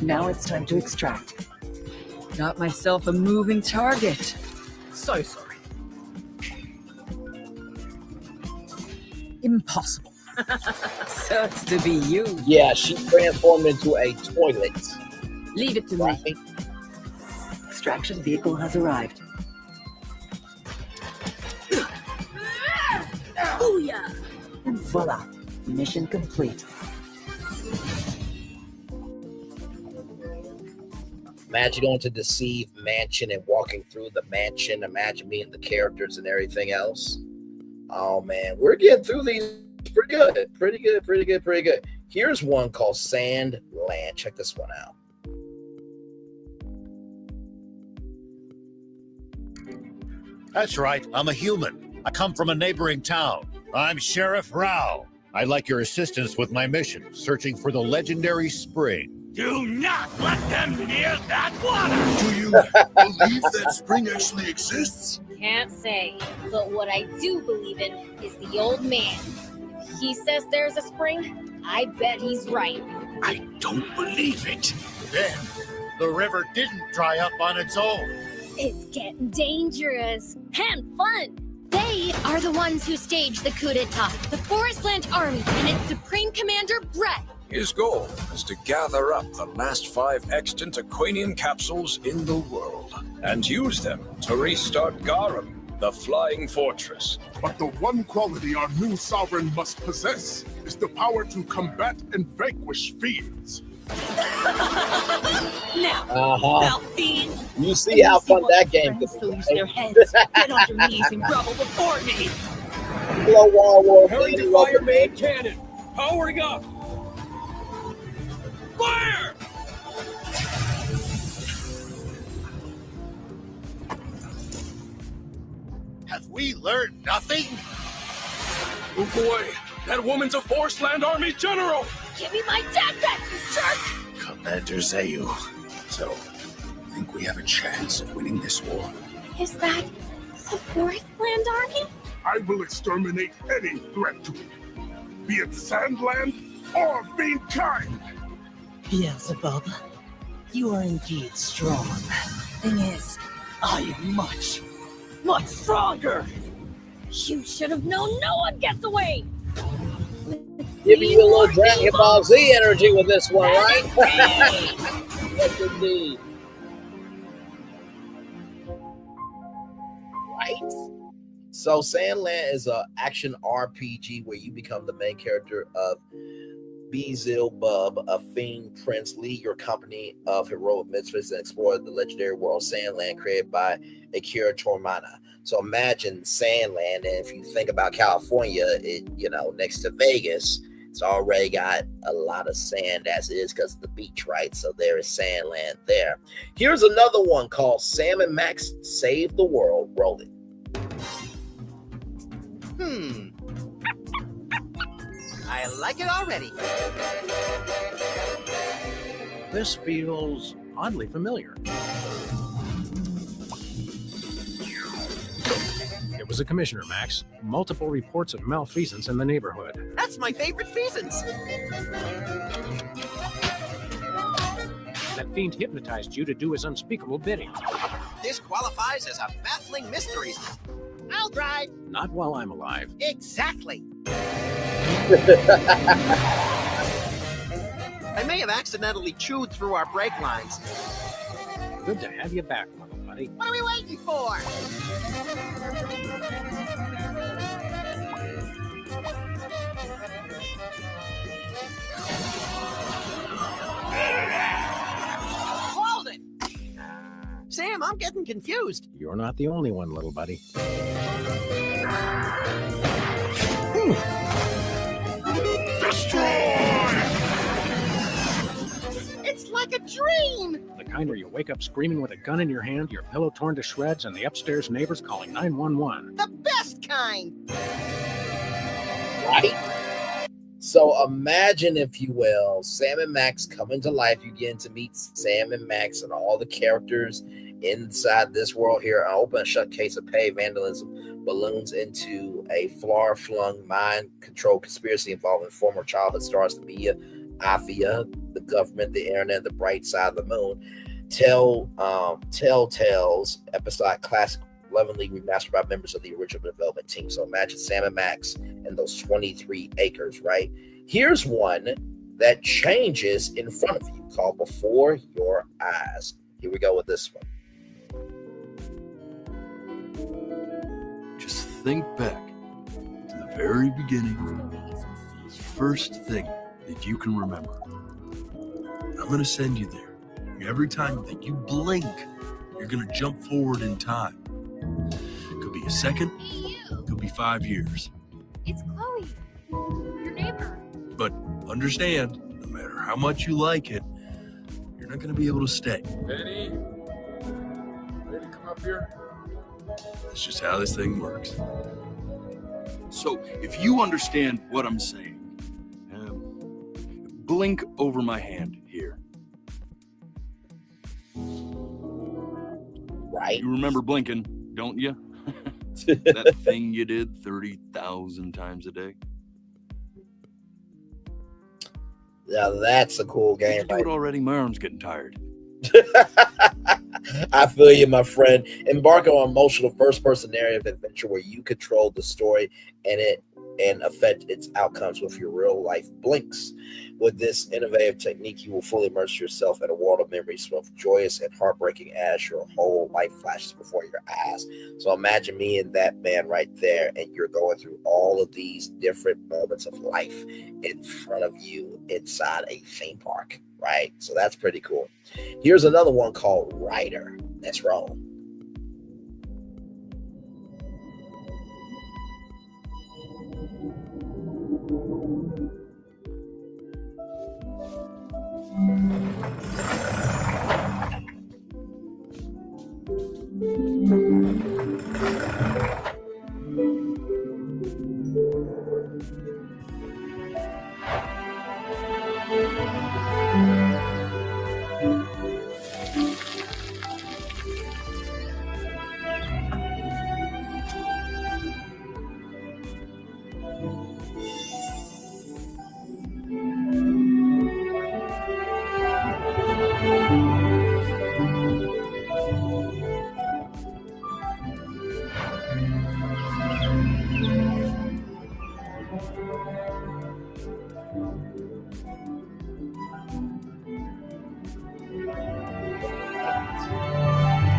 Now it's time to extract. Got myself a moving target. So sorry. Impossible. Sucks to be you. Yeah, she transformed into a toilet. Leave it to me. Extraction vehicle has arrived. Booyah! And voila, mission complete. Imagine going to Deceive Mansion and walking through the mansion. Imagine meeting the characters and everything else. Oh man, we're getting through these pretty good. Here's one called Sand Land. Check this one out. That's right, I'm a human. I come from a neighboring town. I'm Sheriff Rao. I'd like your assistance with my mission, searching for the legendary spring. Do not let them near that water! Do you believe that spring actually exists? Can't say, but what I do believe in is the old man. If he says there's a spring, I bet he's right. I don't believe it. Then, the river didn't dry up on its own. It's getting dangerous and fun. They They are the ones who staged the coup d'etat. The Forestland Army and its Supreme Commander, Brett. His goal is to gather up the last 5 extant Aquanian capsules in the world and use them to restart Garum, the Flying Fortress. But the one quality our new sovereign must possess is the power to combat and vanquish fiends. Now, Uh-huh. fiend. You see how fun that game could be. Lose their heads. Get on your knees and grovel before me. Hello, War. Hurry to fire main cannon. Powering up. Fire! Have we learned nothing? Oh boy, that woman's a Forestland Army general! Give me my dad back, you jerk! Commander Zayu. So, I think we have a chance of winning this war. Is that the Forestland Army? I will exterminate any threat to it, be it Sandland or Fiendkind. Beelzebub, you are indeed strong. Thing is, I am much stronger. You should have known no one gets away. Giving you a little Dragon Ball Z energy with this one, right? Yes, indeed. Right? So Sandland is an action RPG where you become the main character of Beelzebub, a fiend prince. Lead your company of heroic misfits and explore the legendary world Sandland created by Akira Toriyama. So imagine Sandland, and if you think about California, next to Vegas, it's already got a lot of sand as it is because of the beach, right? So there is Sandland there. Here's another one called Sam and Max Save the World. Roll it. I like it already. This feels oddly familiar. It was a commissioner, Max. Multiple reports of malfeasance in the neighborhood. That's my favorite feasance. That fiend hypnotized you to do his unspeakable bidding. This qualifies as a baffling mystery. I'll drive. Not while I'm alive. Exactly. I may have accidentally chewed through our brake lines. Good to have you back, little buddy. What are we waiting for? Hold it! Sam, I'm getting confused. You're not the only one, little buddy. It's like a dream! The kind where you wake up screaming with a gun in your hand, your pillow torn to shreds, and the upstairs neighbors calling 911. The best kind! Right? So imagine, if you will, Sam and Max coming to life. You get to meet Sam and Max and all the characters inside this world here. I open a shut case of pay vandalism balloons into a far-flung mind control conspiracy involving former childhood stars, the media, Afia, the government, the internet, the bright side of the moon. Telltale's episodic classic, lovingly remastered by members of the original development team. So imagine Sam and Max and those 23 acres, right? Here's one that changes in front of you, called Before Your Eyes. Here we go with this one. Just think back to the very beginning, first thing that you can remember. I'm going to send you there. Every time that you blink, you're going to jump forward in time. It could be a second, it could be 5 years. It's Chloe, your neighbor. But understand, no matter how much you like it, you're not going to be able to stay. Benny, ready to come up here? That's just how this thing works. So, if you understand what I'm saying, blink over my hand here. Right. You remember blinking, don't you? That thing you did 30,000 times a day. Now that's a cool game. Do it already. My arm's getting tired. I feel you, my friend. Embark on an emotional first-person narrative adventure where you control the story and affect its outcomes with your real-life blinks. With this innovative technique, you will fully immerse yourself in a world of memories, both joyous and heartbreaking, as your whole life flashes before your eyes. So imagine me and that man right there, and you're going through all of these different moments of life in front of you inside a theme park, right? So that's pretty cool. Here's another one called Rider. Let's roll.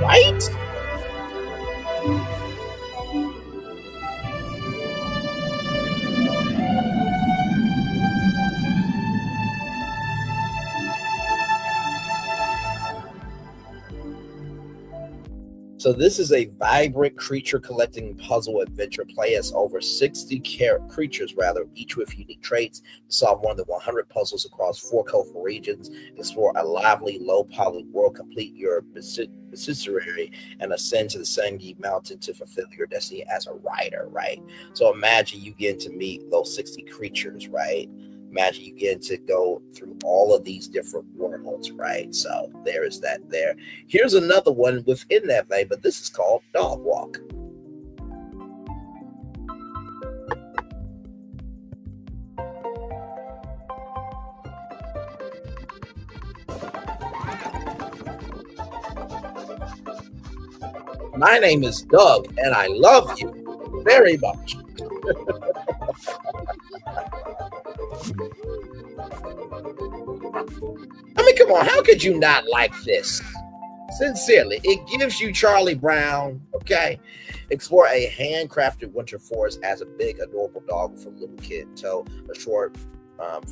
Right? So this is a vibrant creature collecting puzzle adventure. Play as over 60 creatures, each with unique traits. Solve more than 100 puzzles across 4 colorful regions. Explore a lively, low-poly world. Complete your bestiary and ascend to the Sangi Mountain to fulfill your destiny as a rider, right? So imagine you get to meet those 60 creatures, right? Imagine you get to go through all of these different worlds, right? So there is that there. Here's another one within that vein, but this is called Dog Walk. My name is Doug, and I love you very much. I mean, come on, how could you not like this? Sincerely, it gives you Charlie Brown, okay? Explore a handcrafted winter forest as a big, adorable dog with a little kid in tow. A short,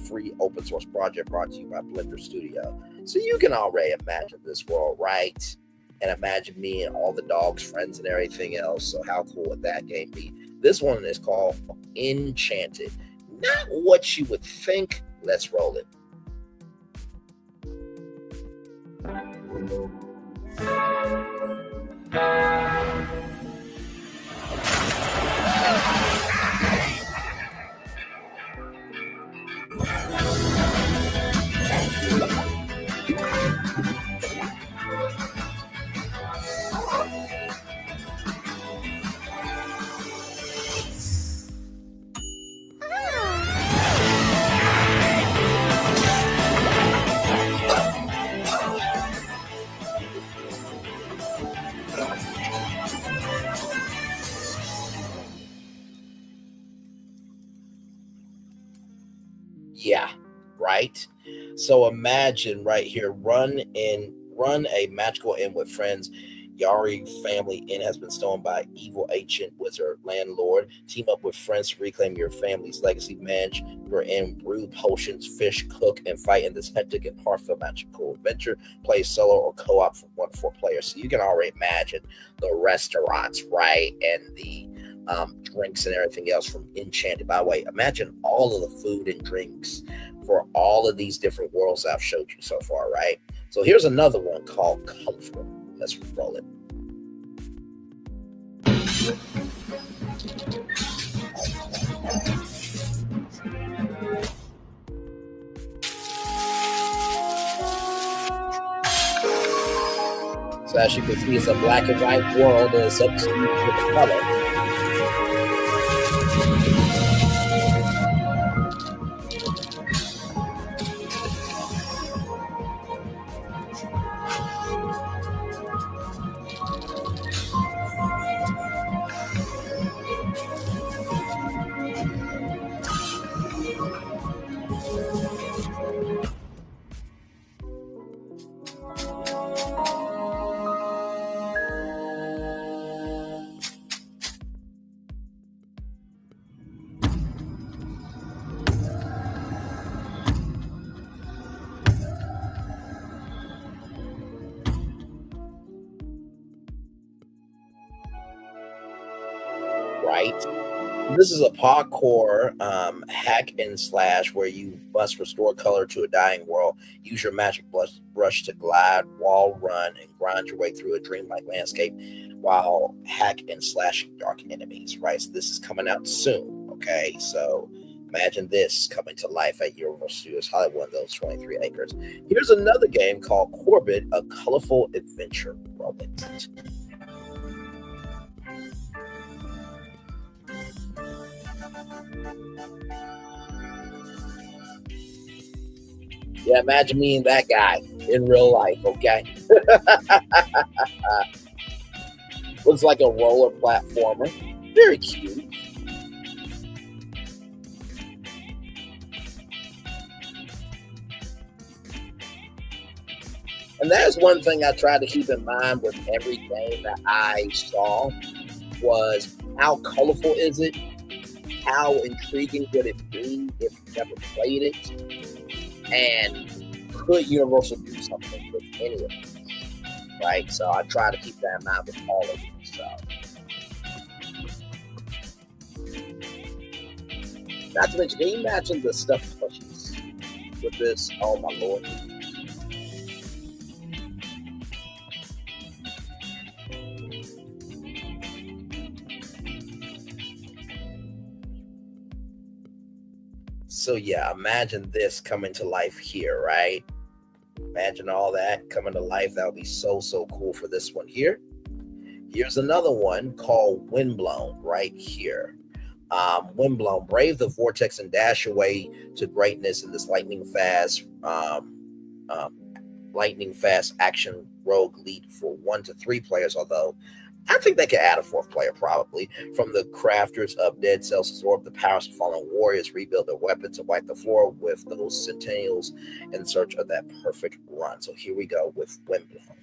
free open source project brought to you by Blender Studio. So you can already imagine this world, right? And imagine me and all the dogs, friends, and everything else. So how cool would that game be? This one is called Enchanted. Not what you would think. Let's roll it. Yeah, right. So imagine right here, run a magical inn with friends. Yari family inn has been stolen by evil ancient wizard landlord. Team up with friends to reclaim your family's legacy. Manage your inn, brew potions, fish, cook, and fight in this hectic and heartfelt magical adventure. Play solo or co-op from 1 to 4 players. So you can already imagine the restaurants, right, and the drinks and everything else from Enchanted. By the way, imagine all of the food and drinks for all of these different worlds I've showed you so far, right? So here's another one called Comfort. Let's roll it. So as you can see, it's a black and white world and it's up to you with color. This is a parkour hack and slash where you must restore color to a dying world. Use your magic brush to glide, wall run, and grind your way through a dreamlike landscape while hack and slashing dark enemies, right? So this is coming out soon, okay? So imagine this coming to life at Universal Studios Hollywood, those 23 acres. Here's another game called Corbett, a colorful adventure. Roll it. Yeah, imagine me and that guy in real life, okay? Looks like a roller platformer. Very cute. And that's one thing I tried to keep in mind with every game that I saw was how colorful is it? How intriguing would it be if you never played it? And could Universal do something with any of them? Right? So I try to keep that in mind with all of them. So not to mention, can you imagine the stuffed plushies with this? Oh my lord. So yeah, imagine this coming to life here, right? Imagine all that coming to life. That would be so cool for this one here. Here's another one called Windblown right here. Windblown, brave the vortex and dash away to greatness in this lightning fast action rogue lead for 1 to 3 players, although I think they could add a 4th player probably. From the crafters of Dead Cells absorb the powers of fallen warriors, rebuild their weapons, and wipe the floor with those centennials in search of that perfect run. So here we go with Windblown.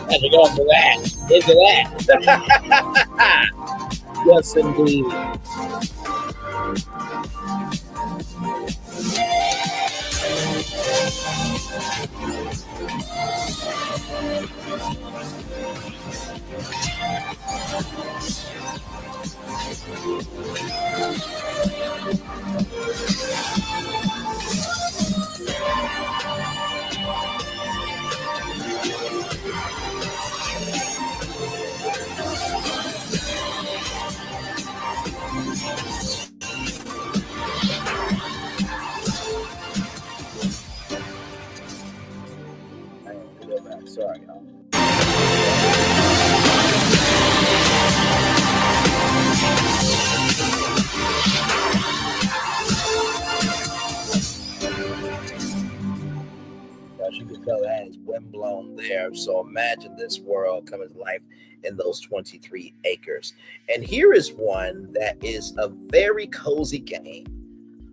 How'd you go for that? Into that. Yes, indeed. Sorry, y'all. As you can tell, that is Windblown there. So imagine this world coming to life in those 23 acres. And here is one that is a very cozy game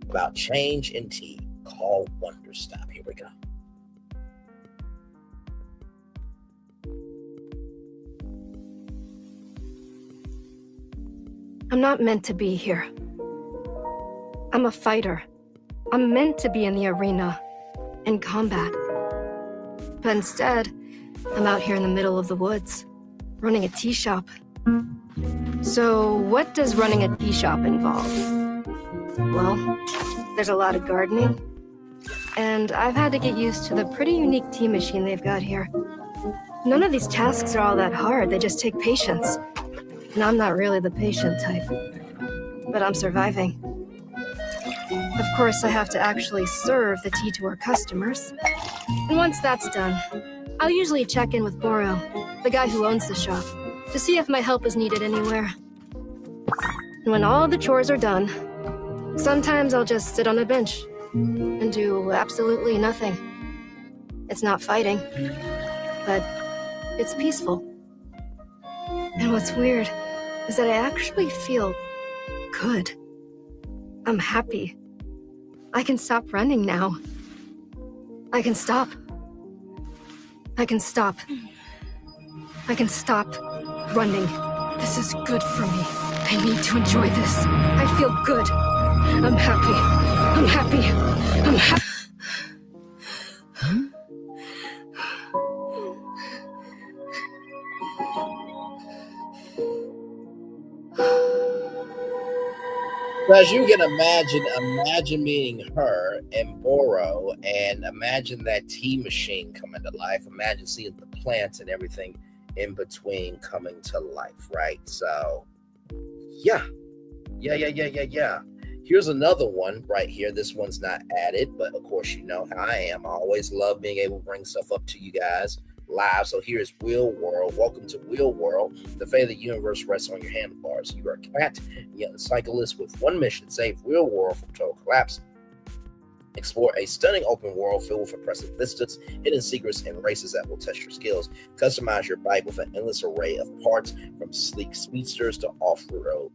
about change and tea called Wonder Stop. Here we go. I'm not meant to be here. I'm a fighter. I'm meant to be in the arena, in combat. But instead, I'm out here in the middle of the woods, running a tea shop. So what does running a tea shop involve? Well, there's a lot of gardening, and I've had to get used to the pretty unique tea machine they've got here. None of these tasks are all that hard, they just take patience. And I'm not really the patient type, but I'm surviving. Of course, I have to actually serve the tea to our customers. And once that's done, I'll usually check in with Boro, the guy who owns the shop, to see if my help is needed anywhere. And when all the chores are done, sometimes I'll just sit on a bench and do absolutely nothing. It's not fighting, but it's peaceful. And what's weird is that I actually feel good. I'm happy. I can stop running now. I can stop. I can stop. I can stop running. This is good for me. I need to enjoy this. I feel good. I'm happy. I'm happy. I'm happy. As you can imagine meeting her and Boro, and imagine that tea machine coming to life. Imagine seeing the plants and everything in between coming to life, right? So, yeah. Here's another one right here. This one's not added, but of course, you know how I am. I always love being able to bring stuff up to you guys live. So here's Wheel World. Welcome to Wheel World. The fate of the universe rests on your handlebars. You are a cat, yet a cyclist with one mission: save Wheel World from total collapse. Explore a stunning open world filled with impressive vistas, hidden secrets, and races that will test your skills. Customize your bike with an endless array of parts, from sleek speedsters to off-road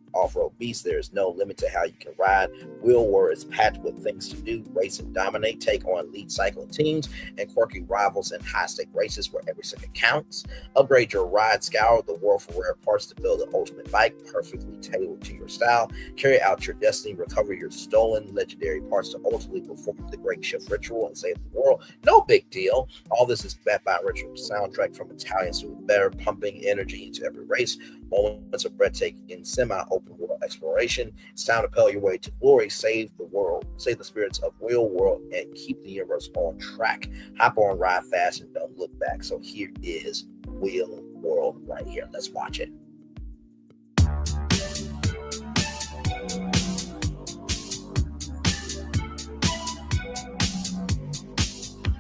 beasts. There is no limit to how you can ride. Wheel World is packed with things to do: race and dominate, take on lead cycling teams, and quirky rivals in high-stake races where every second counts. Upgrade your ride, scour the world for rare parts to build an ultimate bike perfectly tailored to your style. Carry out your destiny, recover your stolen legendary parts to ultimately perform the great shift ritual and save the world. No big deal. All this is backed by a ritual soundtrack from Italians who better pumping energy into every race. Moments of breathtaking semi-open world exploration. It's time to propel your way to glory. Save the world, save the spirits of Wheel World, and keep the universe on track. Hop on, ride fast, and don't look back. So here is Wheel World right here. Let's watch it.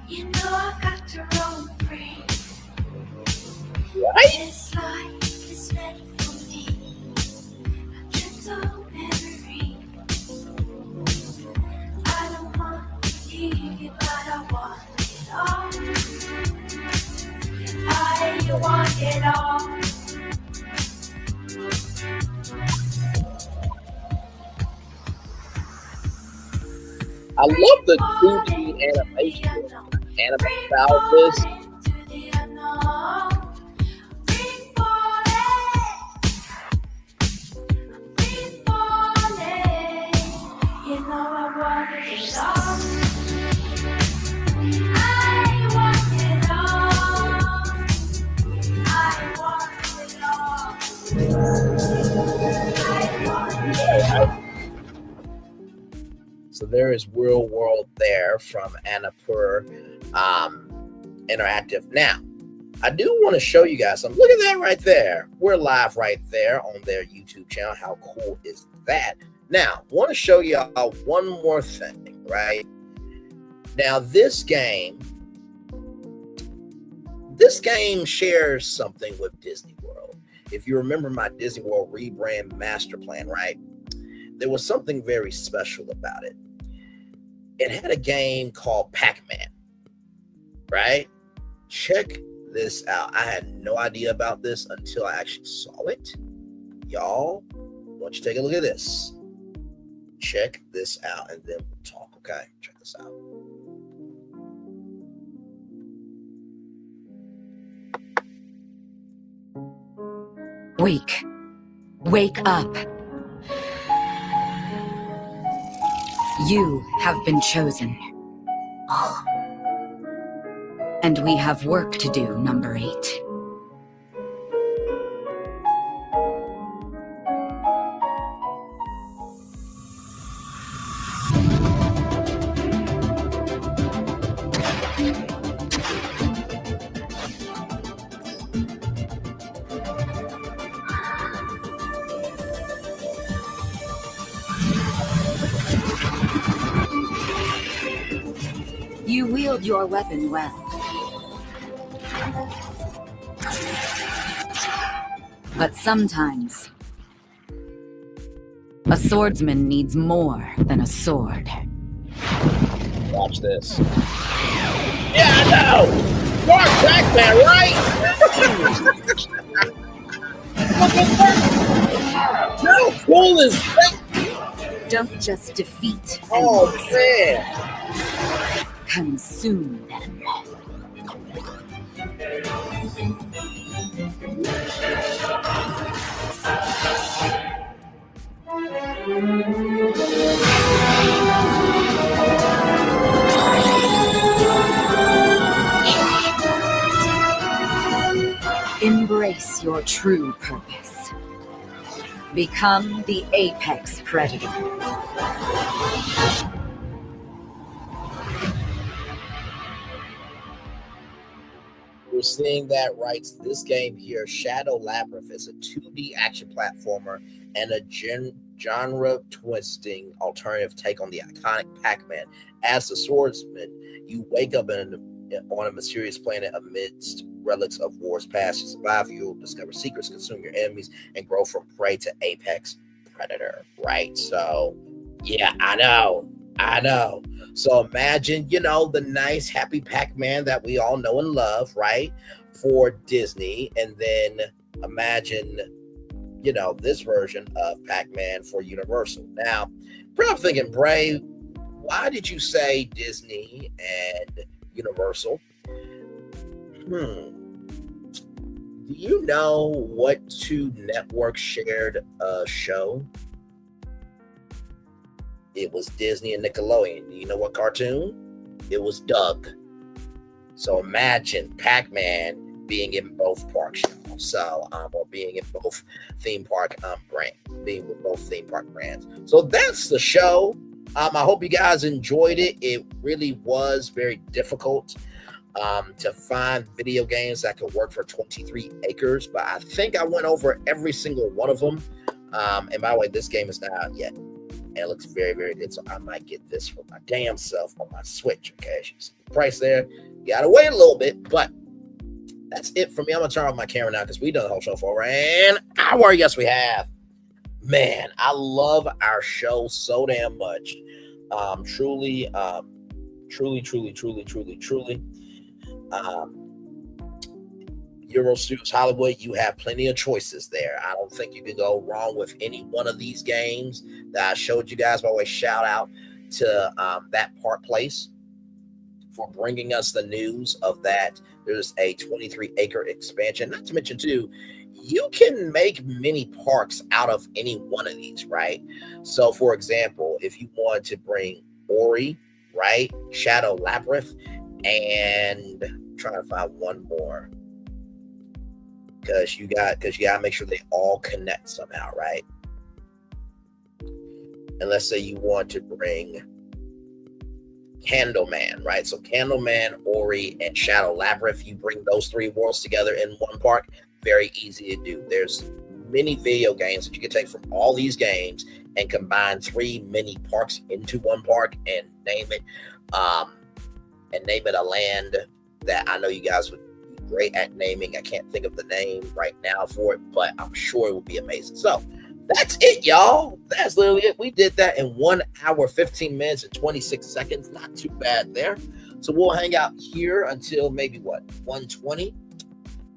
You know I've got to roam free. Right? This life is meant for me. A gentle memory. I don't want to leave you, but I want it all. I want it all. I love the 2D animation. Anime style this. So there is Real World there from Annapur Interactive. Now, I do want to show you guys something. Look at that right there. We're live right there on their YouTube channel. How cool is that? Now, I want to show y'all one more thing, right? Now, this game shares something with Disney World. If you remember my Disney World rebrand master plan, right? There was something very special about it. It had a game called Pac-Man, right? Check this out. I had no idea about this until I actually saw it. Y'all, why don't you take a look at this? Check this out, and then we'll talk, okay? Check this out. Wake up. You have been chosen. And we have work to do, number 8. You wield your weapon well. But sometimes, A swordsman needs more than a sword. Watch this. Yeah, I know! Dark Pac-Man, right? Look at that! How cool is that? Don't just defeat enemies. Man. Consume them. Embrace your true purpose. Become the apex predator. We're seeing that right. This game here, Shadow Labyrinth, is a 2D action platformer and a genre-twisting alternative take on the iconic Pac-Man. As the swordsman, you wake up on a mysterious planet amidst relics of wars past. To survive, you'll discover secrets, consume your enemies, and grow from prey to apex predator. Right? So, yeah, I know. So imagine, the nice, happy Pac-Man that we all know and love, right? For Disney. And then imagine, this version of Pac-Man for Universal. Now, probably thinking, Bray, why did you say Disney and Universal? Do you know what two networks shared a show? It was Disney and Nickelodeon. Do you know what cartoon? It was Doug. So imagine Pac-Man being in both parks, so or being in both theme park being with both theme park brands. So that's the show. I hope you guys enjoyed it. It really was very difficult to find video games that could work for 23 acres, but I think I went over every single one of them. And by the way, this game is not out yet. And it looks very, very good. So I might get this for my damn self on my Switch. Okay, as you see the price there. You gotta wait a little bit, but that's it for me. I'm gonna turn off my camera now because we done the whole show for an hour. Yes, we have. Man, I love our show so damn much. Truly. Euro Studios Hollywood, you have plenty of choices there. I don't think you can go wrong with any one of these games that I showed you guys. By the way, shout out to That Park Place for bringing us the news of that. There's a 23-acre expansion. Not to mention, too, you can make mini parks out of any one of these, right? So, for example, if you want to bring Ori, right, Shadow Labyrinth, and I'm trying to find one more. Because you got to make sure they all connect somehow, right? And let's say you want to bring Candleman, right? So Candleman, Ori, and Shadow Labyrinth, you bring those three worlds together in one park. Very easy to do. There's many video games that you can take from all these games and combine 3 mini parks into one park and name it a land that I know you guys would great at naming. I can't think of the name right now for it, but I'm sure it will be amazing. So that's it, y'all. That's literally it. We did that in 1 hour, 15 minutes, and 26 seconds. Not too bad there. So we'll hang out here until maybe 1:20.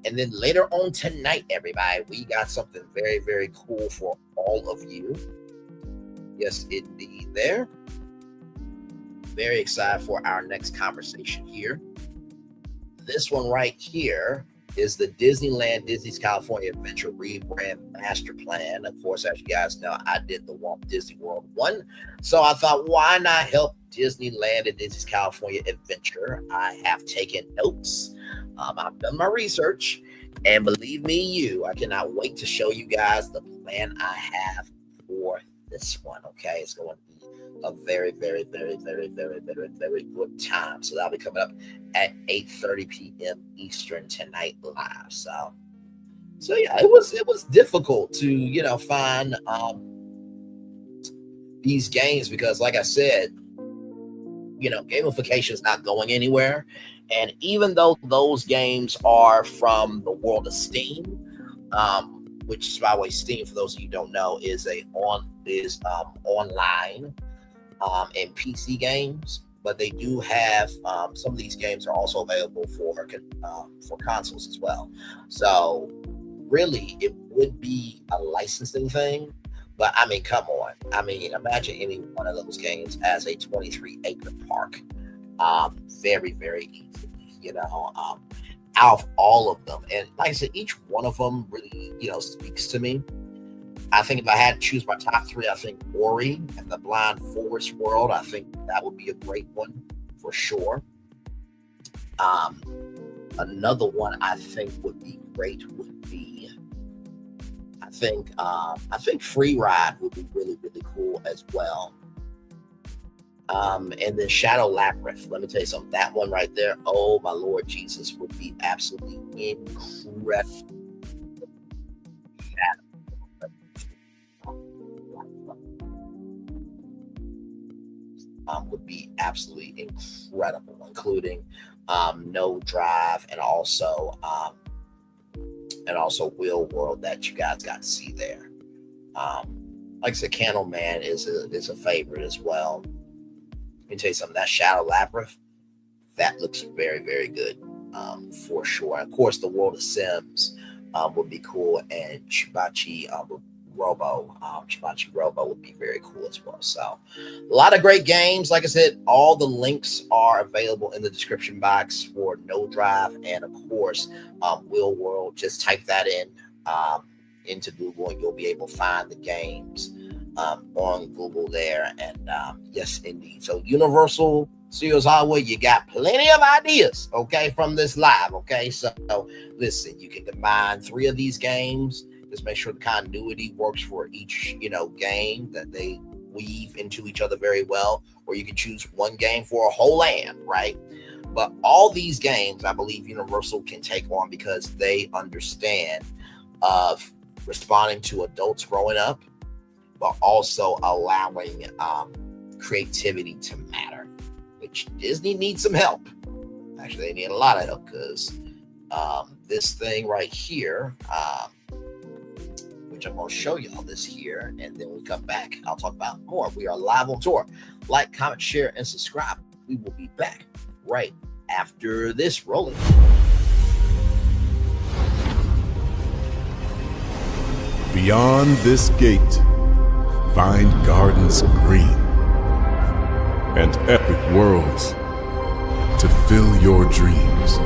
And then later on tonight, everybody, we got something very, very cool for all of you. Yes, indeed there. Very excited for our next conversation here. This one right here is the Disney's California Adventure rebrand master plan. Of course, as you guys know, I did the Walt Disney World one. So I thought, why not help Disneyland and Disney's California Adventure? I have taken notes. I've done my research. And believe me, I cannot wait to show you guys the plan I have for this one. Okay, it's going to be a very, very, very, very, very, very, very good time. So that'll be coming up at 8:30 p.m. Eastern tonight live. So yeah, it was difficult to find these games because, like I said, gamification is not going anywhere. And even though those games are from the world of Steam, which is, by the way, Steam, for those of you who don't know, is a is online and PC games, but they do have some of these games are also available for consoles as well. So really, it would be a licensing thing. But I mean, come on. I mean, imagine any one of those games as a 23-acre park. Very, very easily, you know, out of all of them. And like I said, each one of them really, you know, speaks to me. I think if I had to choose my top three, I think Ori and the Blind Forest world, I think that would be a great one for sure. Another one I think would be great would be, I think Free Ride would be really, really cool as well. And then Shadow Labyrinth. Let me tell you something. That one right there, oh my Lord Jesus, would be absolutely incredible. Would be absolutely incredible, including No Drive and also Wheel World that you guys got to see there. Like I said, Candleman is a favorite as well. Let me tell you something. That Shadow Labyrinth, that looks very, very good for sure. And of course, the World of Sims would be cool, and Chibachi Robo would be very cool as well. So a lot of great games. Like I said, all the links are available in the description box for No Drive and of course Wheel World. Just type that in into Google and you'll be able to find the games on Google there. And yes indeed, so Universal Studios Hollywood, you got plenty of ideas, okay, from this live. Okay, so listen, you can combine 3 of these games. Just make sure the continuity works for each, you know, game, that they weave into each other very well. Or you can choose one game for a whole land, right? But all these games, I believe Universal can take on because they understand of responding to adults growing up, but also allowing creativity to matter, which Disney needs some help. Actually, they need a lot of help because this thing right here, which I'm going to show you all this here, and then when we come back, I'll talk about more. We are live on tour. Like, comment, share, and subscribe. We will be back right after this rolling. Beyond this gate, find gardens green and epic worlds to fill your dreams.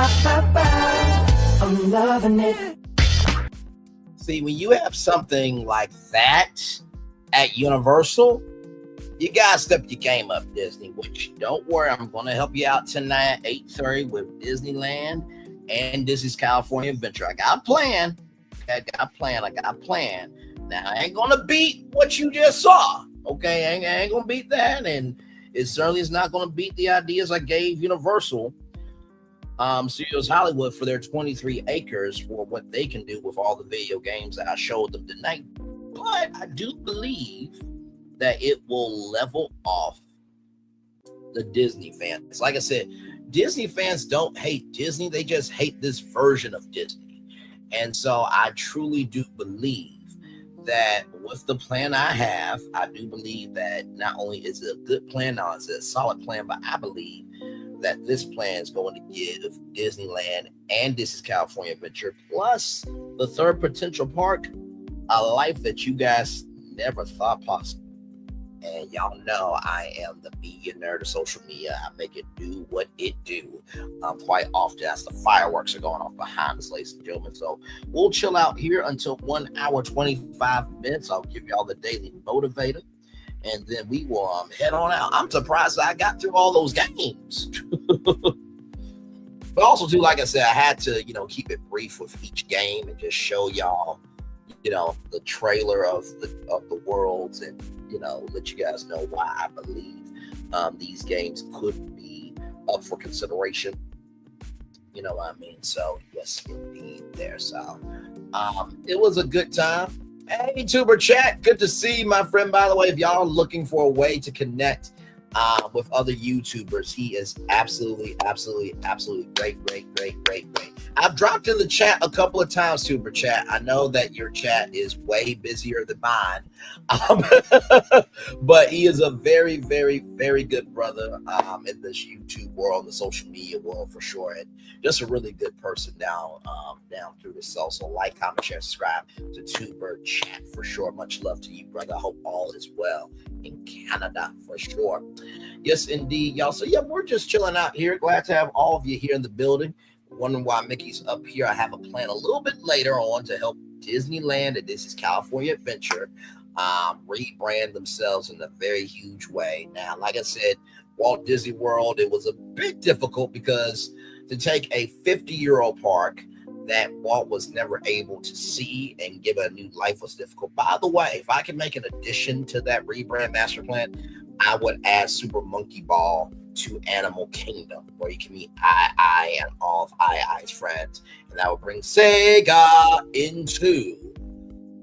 I'm loving it. See, when you have something like that at Universal, you gotta step your game up, Disney. Which, don't worry, I'm gonna help you out tonight, 8:30 with Disneyland and Disney's California Adventure. I got a plan. Okay, I got a plan. Now, I ain't gonna beat what you just saw. Okay, I ain't gonna beat that, and it certainly is not gonna beat the ideas I gave Universal Studios Hollywood for their 23 acres for what they can do with all the video games that I showed them tonight. But I do believe that it will level off the Disney fans. Like I said, Disney fans don't hate Disney. They just hate this version of Disney. And so I truly do believe that with the plan I have, I do believe that not only is it a good plan, now it's a solid plan, but I believe that this plan is going to give Disneyland and Disney's California Adventure, plus the third potential park, a life that you guys never thought possible. And y'all know I am the media nerd of social media. I make it do what it do quite often as the fireworks are going off behind us, ladies and gentlemen. So we'll chill out here until 1 hour, 25 minutes. I'll give y'all the daily motivator, and then we will head on out. I'm surprised I got through all those games. But also, too, like I said, I had to, keep it brief with each game and just show y'all, the trailer of the worlds, and let you guys know why I believe these games could be up for consideration. You know what I mean? So yes, indeed, there. So it was a good time. Hey, Tuber Chat, good to see you, my friend. By the way, if y'all are looking for a way to connect with other YouTubers, he is absolutely great. I've dropped in the chat a couple of times, Tuber Chat. I know that your chat is way busier than mine, but he is a very good brother in this YouTube world, the social media world for sure, and just a really good person down through the cell. So like, comment, share, subscribe to Tuber Chat for sure. Much love to you, brother. I hope all is well in Canada for sure. Yes, indeed, y'all. So yeah, we're just chilling out here. Glad to have all of you here in the building. Wondering why Mickey's up here. I have a plan a little bit later on to help Disneyland and Disney's California Adventure rebrand themselves in a very huge way. Now, like I said, Walt Disney World, it was a bit difficult because to take a 50-year-old park that Walt was never able to see and give it a new life was difficult. By the way, if I can make an addition to that rebrand master plan, I would add Super Monkey Ball to Animal Kingdom, where you can meet I and all of I's friends, and that would bring Sega into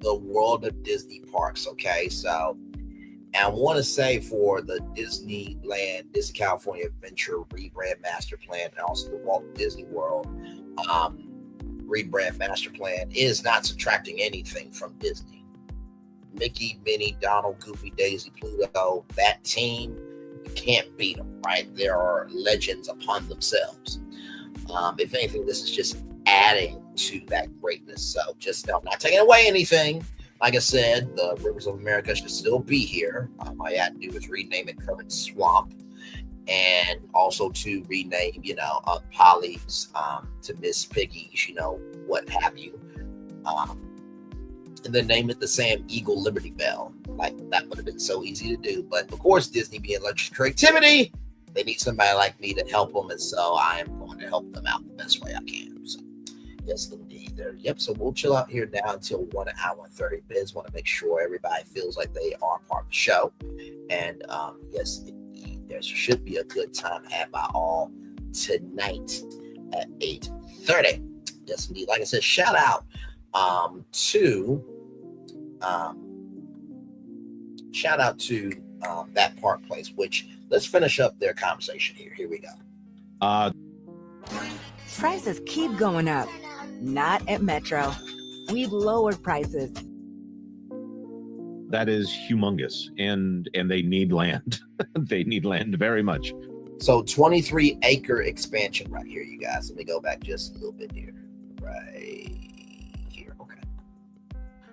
the world of Disney parks. Okay, so, and I want to say for the Disneyland, Disney California Adventure rebrand master plan, and also the Walt Disney World rebrand master plan is not subtracting anything from Disney. Mickey, Minnie, Donald, Goofy, Daisy, Pluto, that team, you can't beat them, right? There are legends upon themselves. If anything, this is just adding to that greatness. So just not taking away anything. Like I said, the Rivers of America should still be here. All you have to do is rename it Kermit Swamp, and also to rename, Polly's to Miss Piggy's, what have you. And then name it the Sam Eagle Liberty Bell. Like, that would have been so easy to do. But of course, Disney being electric creativity, they need somebody like me to help them. And so I am going to help them out the best way I can. So yes, indeed. Yep. So we'll chill out here now until 1 hour and 30 minutes. Want to make sure everybody feels like they are part of the show. And yes, indeed, there should be a good time had by all tonight at 8:30. Yes, indeed. Like I said, shout out to that park place, which let's finish up their conversation here. Here we go. Prices keep going up. Not at Metro. We've lowered prices. That is humongous, and they need land. They need land very much. So 23 acre expansion right here, you guys. Let me go back just a little bit here. Right here. Okay.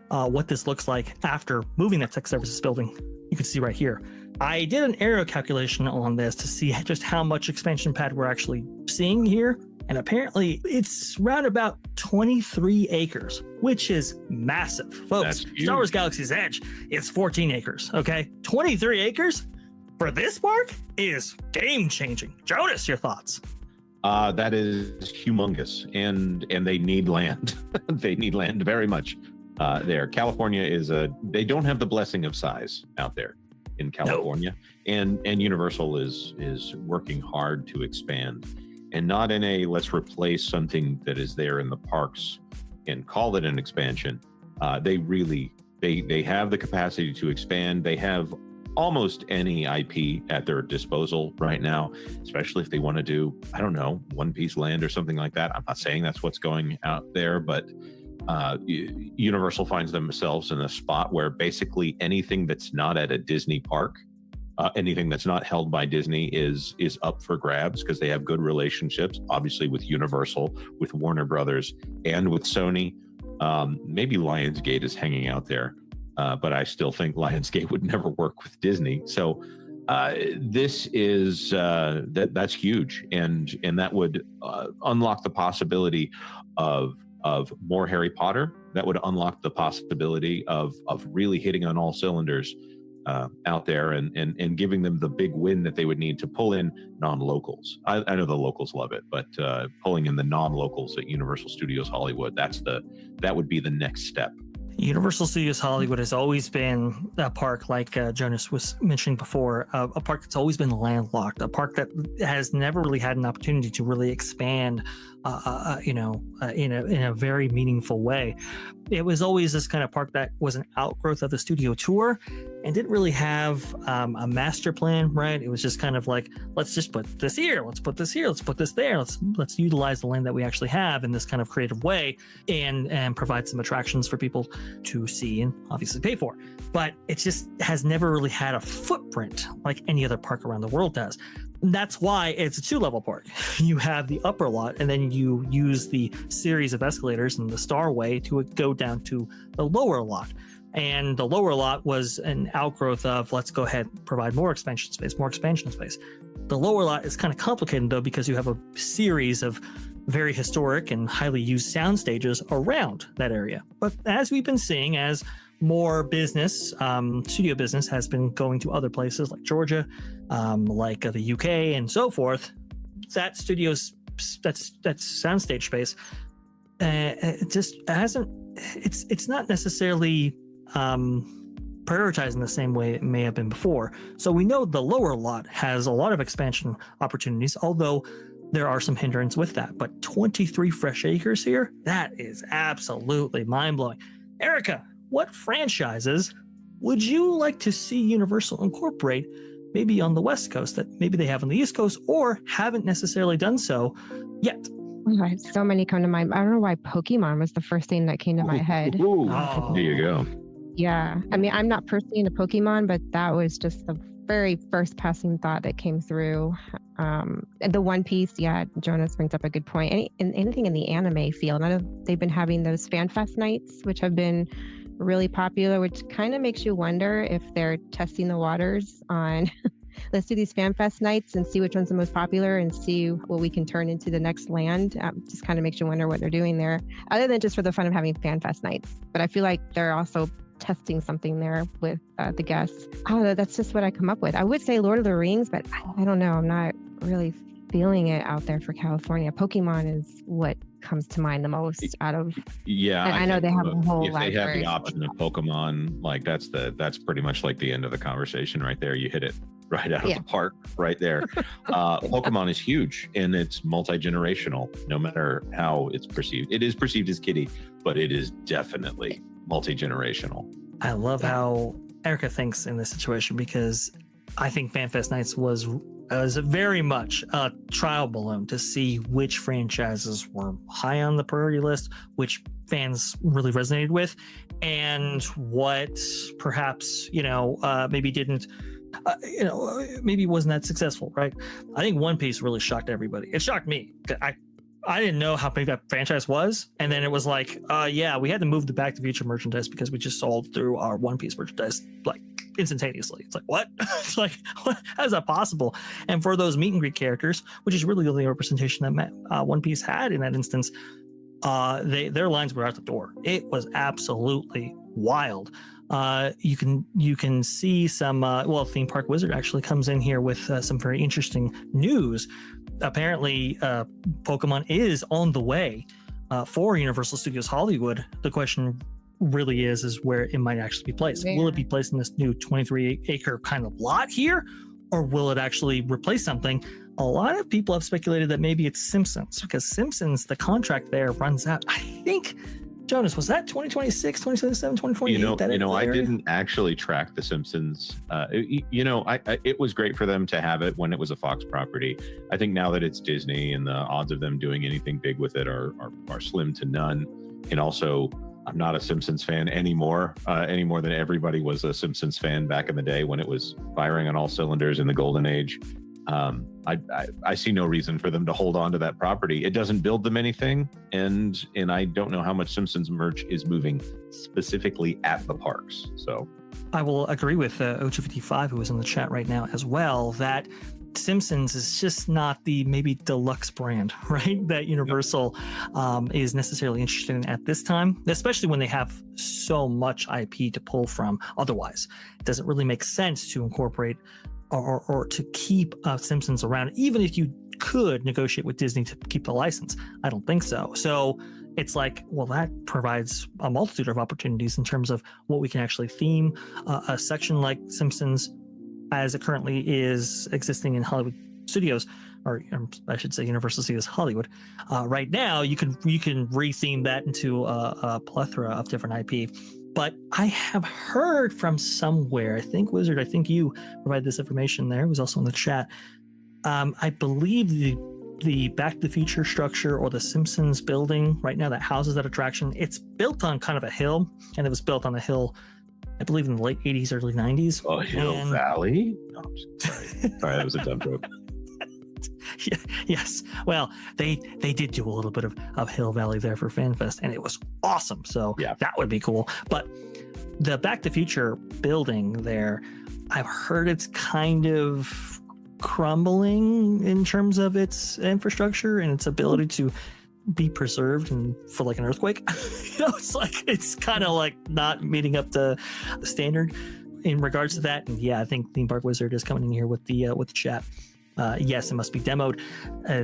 What this looks like after moving that tech services building. You can see right here. I did an aerial calculation on this to see just how much expansion pad we're actually seeing here. And apparently it's around about 23 acres, which is massive. Folks, Star Wars Galaxy's Edge is 14 acres, okay? 23 acres for this park is game-changing. Jonas, your thoughts? That is humongous, and they need land. They need land very much there. California they don't have the blessing of size out there in California. No. And Universal is working hard to expand. And not in a let's replace something that is there in the parks and call it an expansion. They have the capacity to expand. They have almost any IP at their disposal right now, especially if they want to do, I don't know, One Piece Land or something like that. I'm not saying that's what's going out there, but Universal finds themselves in a spot where basically anything that's not at a Disney park, anything that's not held by Disney is up for grabs because they have good relationships, obviously with Universal, with Warner Brothers, and with Sony. Maybe Lionsgate is hanging out there, but I still think Lionsgate would never work with Disney. So this is that's huge, and that would unlock the possibility of more Harry Potter. That would unlock the possibility of really hitting on all cylinders out there and giving them the big win that they would need to pull in non-locals. I know the locals love it, but pulling in the non-locals at Universal Studios Hollywood, that would be the next step. Universal Studios Hollywood has always been a park, like Jonas was mentioning before, a park that's always been landlocked, a park that has never really had an opportunity to really expand, in a very meaningful way. It was always this kind of park that was an outgrowth of the studio tour and didn't really have a master plan, right? It was just kind of like, let's just put this here, let's put this here, let's put this there, let's utilize the land that we actually have in this kind of creative way and provide some attractions for people to see and obviously pay for. But it just has never really had a footprint like any other park around the world does. And that's why it's a 2-level park. You have the upper lot, and then you use the series of escalators and the Starway to go down to the lower lot. And the lower lot was an outgrowth of, let's go ahead and provide more expansion space. The lower lot is kind of complicated, though, because you have a series of very historic and highly used sound stages around that area. But as we've been seeing, as more business, studio business has been going to other places like Georgia, like the UK and so forth, that studio's, that's soundstage space, it just hasn't, it's not necessarily prioritized in the same way it may have been before. So we know the lower lot has a lot of expansion opportunities, although there are some hindrances with that. But 23 fresh acres here, that is absolutely mind-blowing. Erica, what franchises would you like to see Universal incorporate maybe on the West Coast that maybe they have on the East Coast or haven't necessarily done so yet? Oh, so many come to mind. I don't know why Pokemon was the first thing that came to my head. There you go. Yeah. I mean, I'm not personally into Pokemon, but that was just the very first passing thought that came through. And the One Piece, yeah, Jonas brings up a good point. Anything in the anime field. I know they've been having those fan fest nights, which have been really popular, which kind of makes you wonder if they're testing the waters on let's do these fan fest nights and see which one's the most popular and see what we can turn into the next land. Just kind of makes you wonder what they're doing there, other than just for the fun of having fan fest nights. But I feel like they're also testing something there with the guests. Oh, that's just what I come up with. I would say Lord of the Rings, but I don't know. I'm not really feeling it out there for California. Pokemon is what comes to mind the most out of. Yeah, and I know they have a whole if they have the option of Pokemon, like that's pretty much like the end of the conversation right there. You hit it right out of the park right there. Pokemon is huge and it's multi-generational, no matter how it's perceived. It is perceived as kiddie, but it is definitely multi-generational. I love how Erica thinks in this situation, because I think FanFest Nights was very much a trial balloon to see which franchises were high on the priority list, which fans really resonated with, and what perhaps, maybe didn't, maybe wasn't that successful, right? I think One Piece really shocked everybody. It shocked me. I didn't know how big that franchise was. And then it was like, we had to move the Back to the Future merchandise because we just sold through our One Piece merchandise like instantaneously. It's like, what? It's like, how is that possible? And for those meet and greet characters, which is really the only representation that One Piece had in that instance, their lines were out the door. It was absolutely wild. You can see some. Theme Park Wizard actually comes in here with some very interesting news. Apparently, Pokemon is on the way for Universal Studios Hollywood. The question really is where it might actually be placed. Will it be placed in this new 23-acre kind of lot here, or will it actually replace something? A lot of people have speculated that maybe it's Simpsons, because Simpsons, the contract there runs out. I think, Jonas, was that 2026, 2027, 2028? I didn't actually track The Simpsons. It was great for them to have it when it was a Fox property. I think now that it's Disney, and the odds of them doing anything big with it are slim to none. And also, I'm not a Simpsons fan anymore, any more than everybody was a Simpsons fan back in the day when it was firing on all cylinders in the golden age. I see no reason for them to hold on to that property. It doesn't build them anything, and I don't know how much Simpsons merch is moving specifically at the parks. So I will agree with OG55, who is in the chat right now as well, that Simpsons is just not the maybe deluxe brand, right? That Universal is necessarily interested in at this time, especially when they have so much IP to pull from. Otherwise, it doesn't really make sense to incorporate or to keep Simpsons around, even if you could negotiate with Disney to keep the license. I don't think so. So it's like, well, that provides a multitude of opportunities in terms of what we can actually theme a section like Simpsons as it currently is existing in Hollywood Studios, or I should say Universal Studios Hollywood. Right now, you can retheme that into a plethora of different IP. But I have heard from somewhere, I think Wizard, I think you provided this information there, it was also in the chat. I believe the Back to the Future structure, or the Simpsons building right now that houses that attraction, it's built on kind of a hill, and it was built on a hill, I believe, in the late 80s, early 90s. A hill valley? No, I'm sorry. Sorry, that was a dumb joke. Yes. Well, they did do a little bit of Hill Valley there for FanFest, and it was awesome. So yeah, that would be cool. But the Back to the Future building there, I've heard it's kind of crumbling in terms of its infrastructure and its ability to be preserved and for like an earthquake. It's kind of like not meeting up to the standard in regards to that. And yeah, I think Theme Park Wizard is coming in here with the chat. Yes, it must be demoed,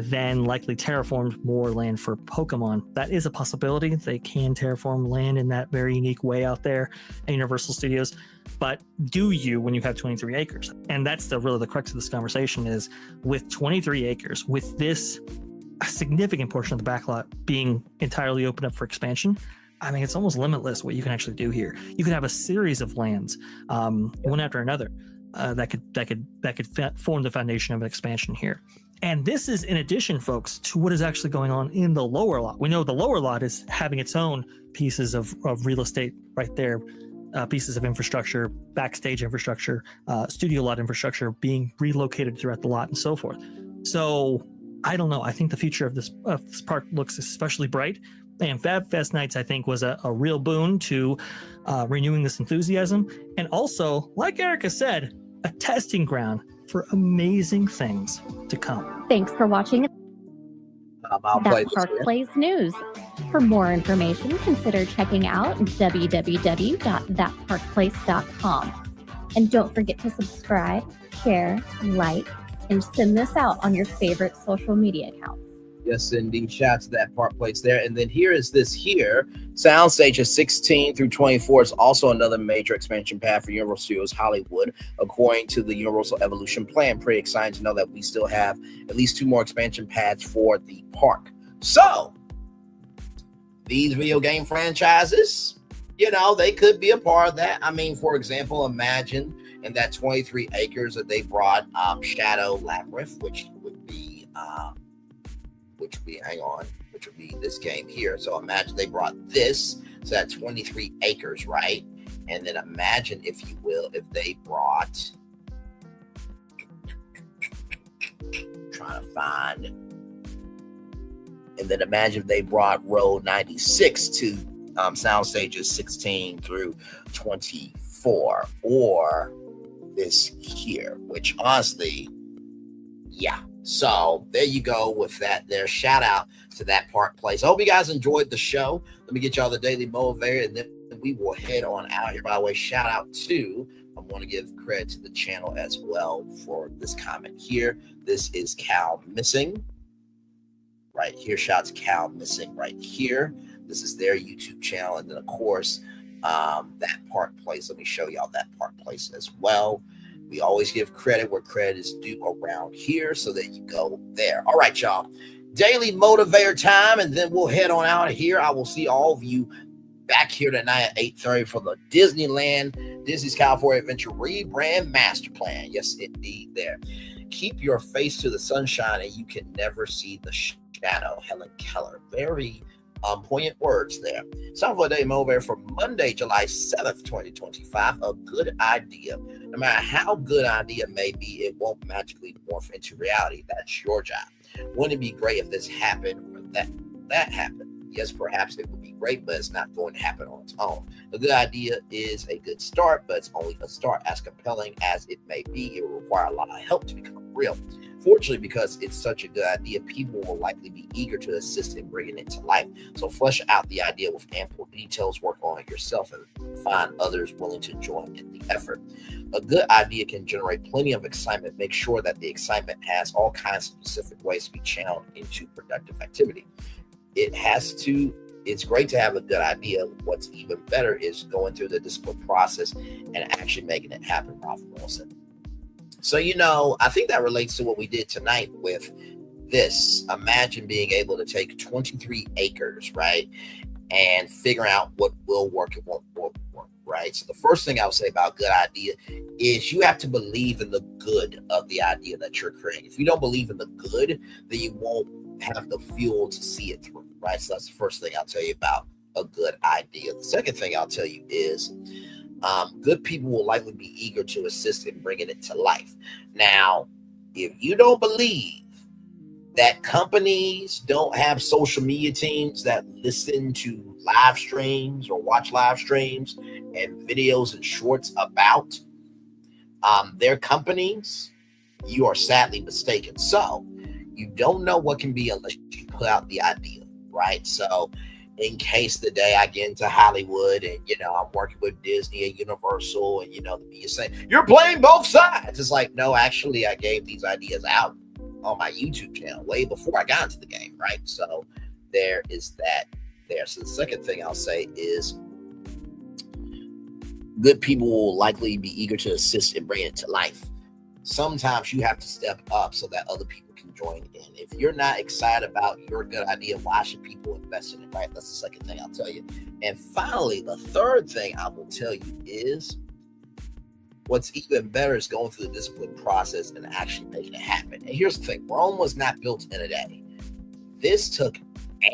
then likely terraformed more land for Pokemon. That is a possibility. They can terraform land in that very unique way out there at Universal Studios. But do you when you have 23 acres? And that's really the crux of this conversation is, with 23 acres, with this a significant portion of the backlot being entirely open up for expansion, I mean, it's almost limitless what you can actually do here. You can have a series of lands, one after another, that could form the foundation of an expansion here. And this is in addition, folks, to what is actually going on in the lower lot. We know the lower lot is having its own pieces of real estate right there, pieces of infrastructure, backstage infrastructure, studio lot infrastructure being relocated throughout the lot and so forth. So I don't know. I think the future of this park looks especially bright. And Fab Fest Nights, I think, was a real boon to renewing this enthusiasm. And also, like Erica said, a testing ground for amazing things to come. Thanks for watching That Park Plays News. For more information, consider checking out www.thatparkplace.com. And don't forget to subscribe, share, like, and send this out on your favorite social media accounts. Yes, indeed. Shout out to That Park Place there. And then here is this here. Soundstages 16 through 24 is also another major expansion path for Universal Studios Hollywood, according to the Universal Evolution Plan. Pretty exciting to know that we still have at least 2 more expansion paths for the park. So, these video game franchises, they could be a part of that. I mean, for example, imagine in that 23 acres that they brought Shadow Labyrinth, which would be this game here. So imagine they brought this, so that's 23 acres, right? And then imagine, if you will, if they brought, imagine if they brought Road 96 to Sound Stages 16 through 24, or this here, which honestly, yeah. So there you go with that there. Shout out to that Park Place. I hope you guys enjoyed the show. Let me get y'all the Daily Motivator, and then we will head on out here. By the way, shout out to, I want to give credit to the channel as well for this comment here. This is Cal Missing right here. Shout out to Cal Missing right here. This is their YouTube channel. And then, of course, that Park Place. Let me show y'all that Park Place as well. We always give credit where credit is due around here, so that you go there. All right, y'all. Daily Motivator time, and then we'll head on out of here. I will see all of you back here tonight at 8:30 for the Disney's California Adventure Rebrand Master Plan. Yes, indeed there. Keep your face to the sunshine, and you can never see the shadow. Helen Keller. Very poignant words there. It's time for a Daily Motivator for Monday, July 7th, 2025. A good idea. No matter how good idea may be, it won't magically morph into reality. That's your job. Wouldn't it be great if this happened or that happened? Yes, perhaps it would be great, but it's not going to happen on its own. A good idea is a good start, but it's only a start. As compelling as it may be, it will require a lot of help to become real. Fortunately, because it's such a good idea, people will likely be eager to assist in bringing it to life. So flesh out the idea with ample details, work on it yourself, and find others willing to join in the effort. A good idea can generate plenty of excitement. Make sure that the excitement has all kinds of specific ways to be channeled into productive activity. It's great to have a good idea. What's even better is going through the discipline process and actually making it happen, Ralph Wilson. So, I think that relates to what we did tonight with this. Imagine being able to take 23 acres, right? And figuring out what will work and won't work, right? So the first thing I would say about good idea is you have to believe in the good of the idea that you're creating. If you don't believe in the good, then you won't have the fuel to see it through, right? So that's the first thing I'll tell you about a good idea. The second thing I'll tell you is good people will likely be eager to assist in bringing it to life. Now, if you don't believe that companies don't have social media teams that listen to live streams or watch live streams and videos and shorts about their companies, you are sadly mistaken. So you don't know what can be unless you put out the idea, right? So in case the day I get into Hollywood and, I'm working with Disney and Universal and, the media saying, you're playing both sides. It's like, no, actually, I gave these ideas out on my YouTube channel way before I got into the game, right? So there is that there. So the second thing I'll say is good people will likely be eager to assist in bringing it to life. Sometimes you have to step up so that other people can join in. If you're not excited about your good idea, why should people invest in it, right? That's the second thing I'll tell you. And finally, the third thing I will tell you is what's even better is going through the discipline process and actually making it happen. And here's the thing, Rome was not built in a day. This took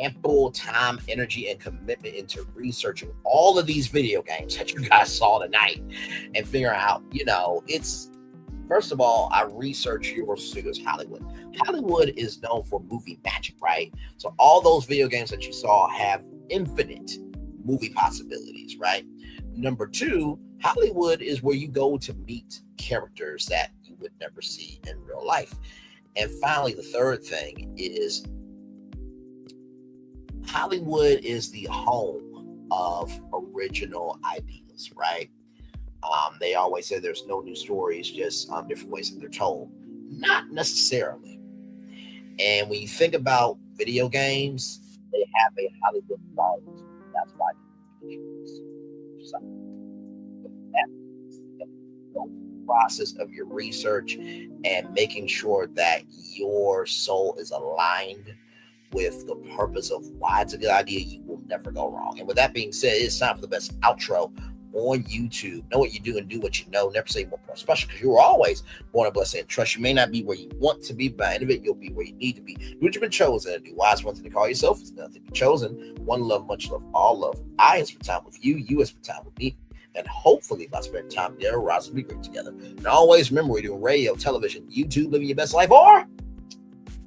ample time, energy, and commitment into researching all of these video games that you guys saw tonight and figuring out, it's, first of all, I researched Universal Studios Hollywood. Hollywood is known for movie magic, right? So all those video games that you saw have infinite movie possibilities, right? Number two, Hollywood is where you go to meet characters that you would never see in real life. And finally, the third thing is Hollywood is the home of original ideas, right? They always say there's no new stories, just different ways that they're told. Not necessarily. And when you think about video games, they have a Hollywood quality. That's why the process of your research and making sure that your soul is aligned with the purpose of why it's a good idea, you will never go wrong. And with that being said, it's time for the best outro on YouTube. Know what you do and do what you know. Never say more special, because you are always born a blessing and trust. You may not be where you want to be, but by the end of it, you'll be where you need to be. Do what you've been chosen to do. Wise one thing to call yourself is nothing but chosen. One love, much love, all love. I have spent time with you. You have spent time with me. And hopefully by spending time together, rise and be great together. And always remember, we're doing radio, television, YouTube, living your best life, or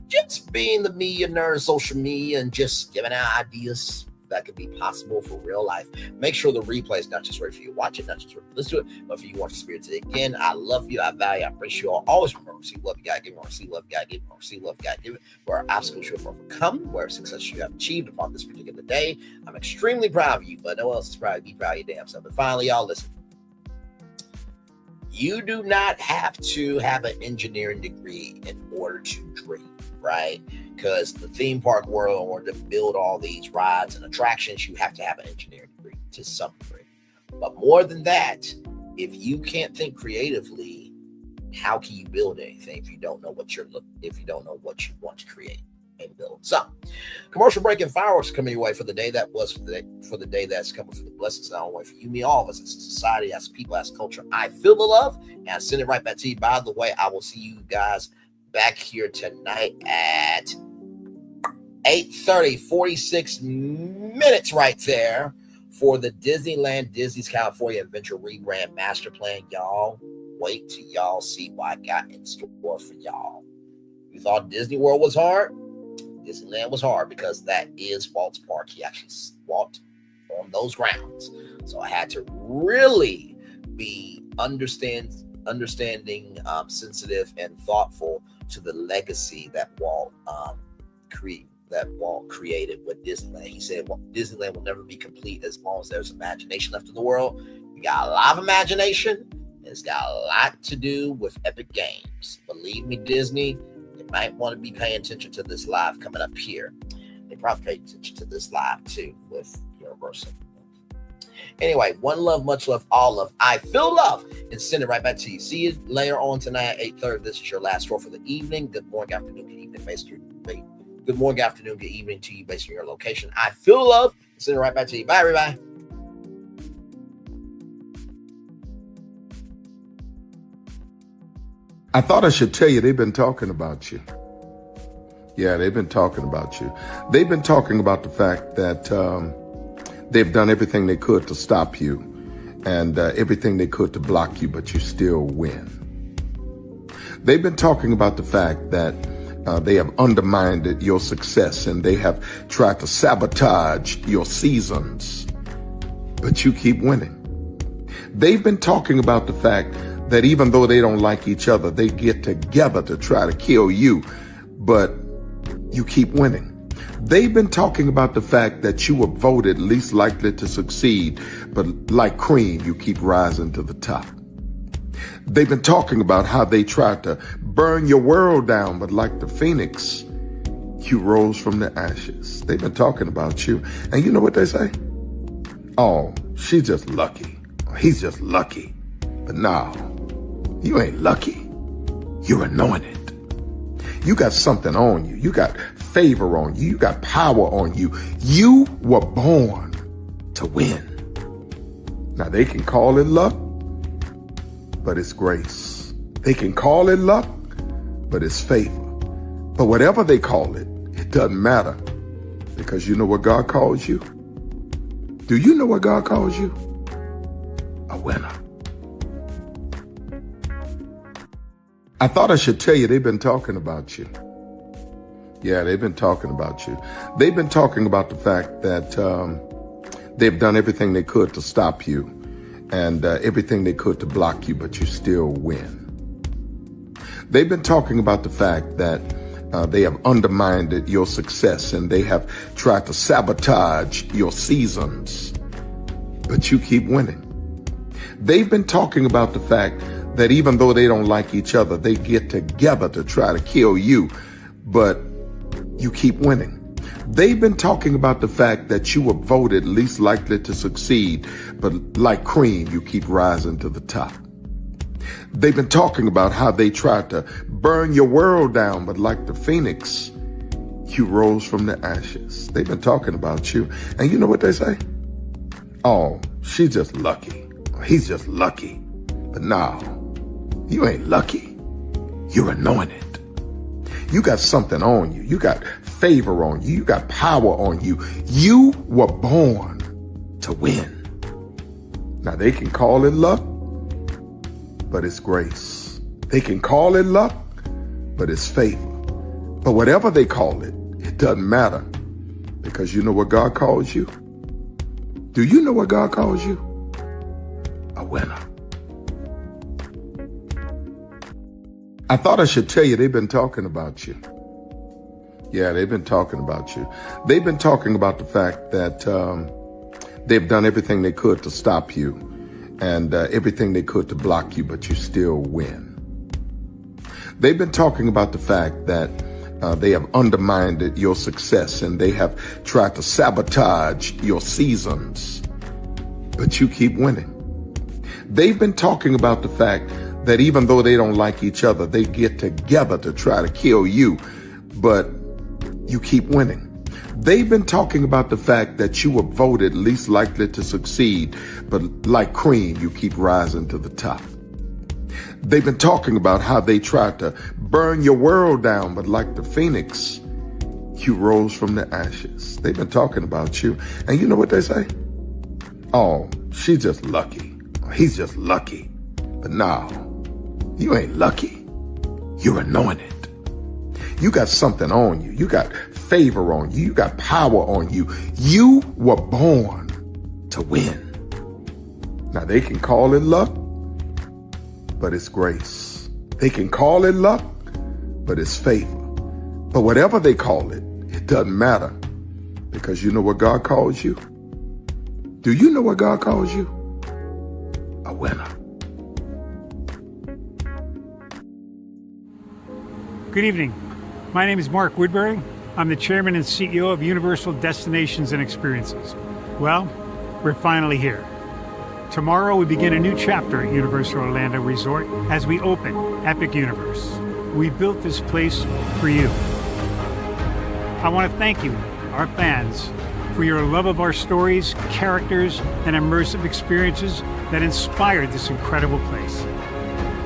just being the media nerd, social media, and just giving out ideas that could be possible for real life. Make sure the replay is not just right for you to watch it, not just for you to listen to it, but for you to want to experience it again. I love you. I value. I appreciate you all. Always remember, see love you got to give it. See love you got to give it. See love you got to give it. Where obstacles you have overcome, where success you have achieved upon this particular day. I'm extremely proud of you, but no one else is proud of you. Be proud of your damn self. And finally, y'all, listen. You do not have to have an engineering degree in order to dream, right? Because the theme park world, in order to build all these rides and attractions, you have to have an engineering degree to some degree. But more than that, if you can't think creatively, how can you build anything if you don't know what you want to create and build? So, commercial break and fireworks coming your way for the day that was for the day that's coming, for the blessings not only for you, me, all of us as a society, as people, as culture. I feel the love and I send it right back to you. By the way, I will see you guys back here tonight at 8:30, 46 minutes right there for the Disney's California Adventure Rebrand Master Plan. Y'all, wait till y'all see what I got in store for y'all. You thought Disney World was hard? Disneyland was hard because that is Walt's park. He actually walked on those grounds. So I had to really be understanding, sensitive, and thoughtful to the legacy that Walt created with Disneyland. He said, well, Disneyland will never be complete as long as there's imagination left in the world. You got a lot of imagination, and it's got a lot to do with epic games. Believe me, Disney, they might want to be paying attention to this live coming up here. They probably pay attention to this live too with Universal. Anyway, one love, much love, all love. I feel love and send it right back to you. See you later on tonight at 8:30. This is your last straw for the evening. Good morning, afternoon, good evening, good morning, afternoon, good evening to you based on your location. I feel love and send it right back to you. Bye, everybody. I thought I should tell you they've been talking about you. Yeah, they've been talking about you. They've been talking about the fact that they've done everything they could to stop you and everything they could to block you, but you still win. They've been talking about the fact that they have undermined your success and they have tried to sabotage your seasons, but you keep winning. They've been talking about the fact that even though they don't like each other, they get together to try to kill you, but you keep winning. They've been talking about the fact that you were voted least likely to succeed, but like cream, you keep rising to the top. They've been talking about how they tried to burn your world down, but like the phoenix, you rose from the ashes. They've been talking about you. And you know what they say? Oh, she's just lucky. He's just lucky. But no, you ain't lucky. You're anointed. You got something on you. You got favor on you. You got power on you. You were born to win. Now they can call it luck, but it's grace. They can call it luck, but it's favor. But whatever they call it, it doesn't matter, because you know what God calls you? Do you know what God calls you? A winner. I thought I should tell you they've been talking about you. Yeah, they've been talking about you. They've been talking about the fact that they've done everything they could to stop you and everything they could to block you, but you still win. They've been talking about the fact that they have undermined your success and they have tried to sabotage your seasons, but you keep winning. They've been talking about the fact that even though they don't like each other, they get together to try to kill you, but you keep winning. They've been talking about the fact that you were voted least likely to succeed, but like cream, you keep rising to the top. They've been talking about how they tried to burn your world down, but like the phoenix, you rose from the ashes. They've been talking about you. And you know what they say? Oh, she's just lucky. He's just lucky. But no, you ain't lucky. You're anointed. You got something on you. You got favor on you. You got power on you. You were born to win. Now they can call it luck, but it's grace. They can call it luck, but it's favor. But whatever they call it, it doesn't matter, Because you know what God calls you? Do you know what God calls you? A winner. I thought I should tell you they've been talking about you. Yeah, they've been talking about you. They've been talking about the fact that they've done everything they could to stop you and everything they could to block you, but you still win. They've been talking about the fact that they have undermined your success and they have tried to sabotage your seasons, but you keep winning. They've been talking about the fact that even though they don't like each other, they get together to try to kill you, but you keep winning. They've been talking about the fact that you were voted least likely to succeed, but like cream, you keep rising to the top. They've been talking about how they tried to burn your world down, but like the phoenix, you rose from the ashes. They've been talking about you. And you know what they say? Oh, she's just lucky. He's just lucky. But no, you ain't lucky. You're anointed. You got something on you. You got favor on you. You got power on you. You were born to win. Now they can call it luck, but it's grace. They can call it luck, but it's favor. But whatever they call it, it doesn't matter, because you know what God calls you? Do you know what God calls you? A winner. Good evening. My name is Mark Woodbury. I'm the chairman and CEO of Universal Destinations and Experiences. Well, we're finally here. Tomorrow we begin a new chapter at Universal Orlando Resort as we open Epic Universe. We built this place for you. I want to thank you, our fans, for your love of our stories, characters, and immersive experiences that inspired this incredible place.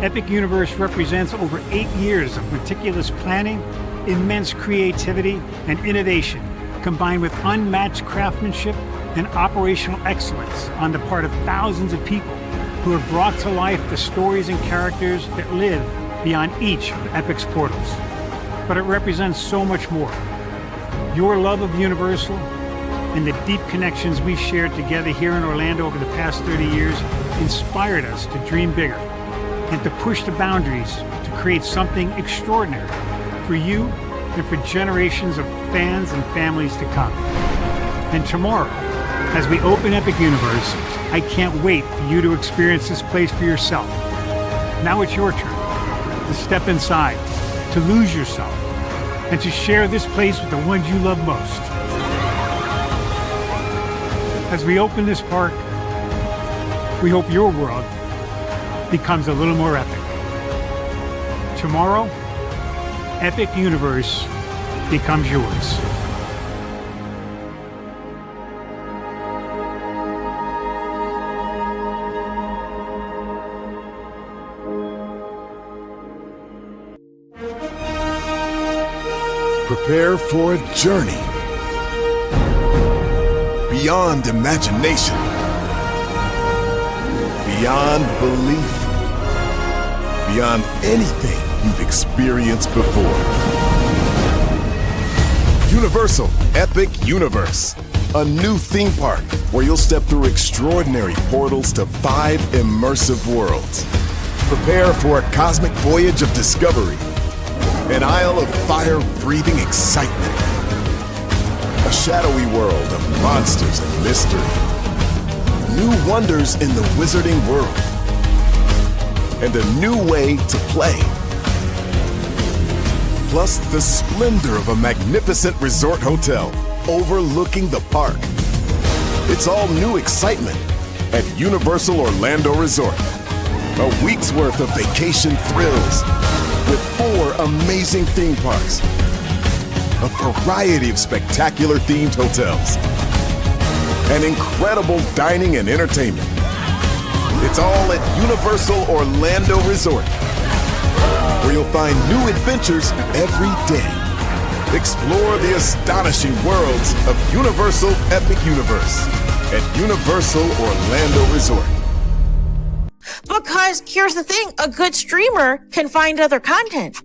Epic Universe represents over 8 years of meticulous planning, immense creativity, and innovation, combined with unmatched craftsmanship and operational excellence on the part of thousands of people who have brought to life the stories and characters that live beyond each of Epic's portals. But it represents so much more. Your love of Universal and the deep connections we've shared together here in Orlando over the past 30 years inspired us to dream bigger and to push the boundaries to create something extraordinary for you and for generations of fans and families to come. And tomorrow, as we open Epic Universe, I can't wait for you to experience this place for yourself. Now it's your turn to step inside, to lose yourself, and to share this place with the ones you love most. As we open this park, we hope your world becomes a little more epic. Tomorrow, Epic Universe becomes yours. Prepare for a journey beyond imagination, beyond belief, beyond anything you've experienced before. Universal Epic Universe, a new theme park where you'll step through extraordinary portals to 5 immersive worlds. Prepare for a cosmic voyage of discovery, an isle of fire-breathing excitement, a shadowy world of monsters and mystery, new wonders in the wizarding world, and a new way to play. Plus the splendor of a magnificent resort hotel overlooking the park. It's all new excitement at Universal Orlando Resort. A week's worth of vacation thrills with 4 amazing theme parks, a variety of spectacular themed hotels, and incredible dining and entertainment. It's all at Universal Orlando Resort, where you'll find new adventures every day. Explore the astonishing worlds of Universal Epic Universe at Universal Orlando Resort. Because here's the thing, a good streamer can find other content.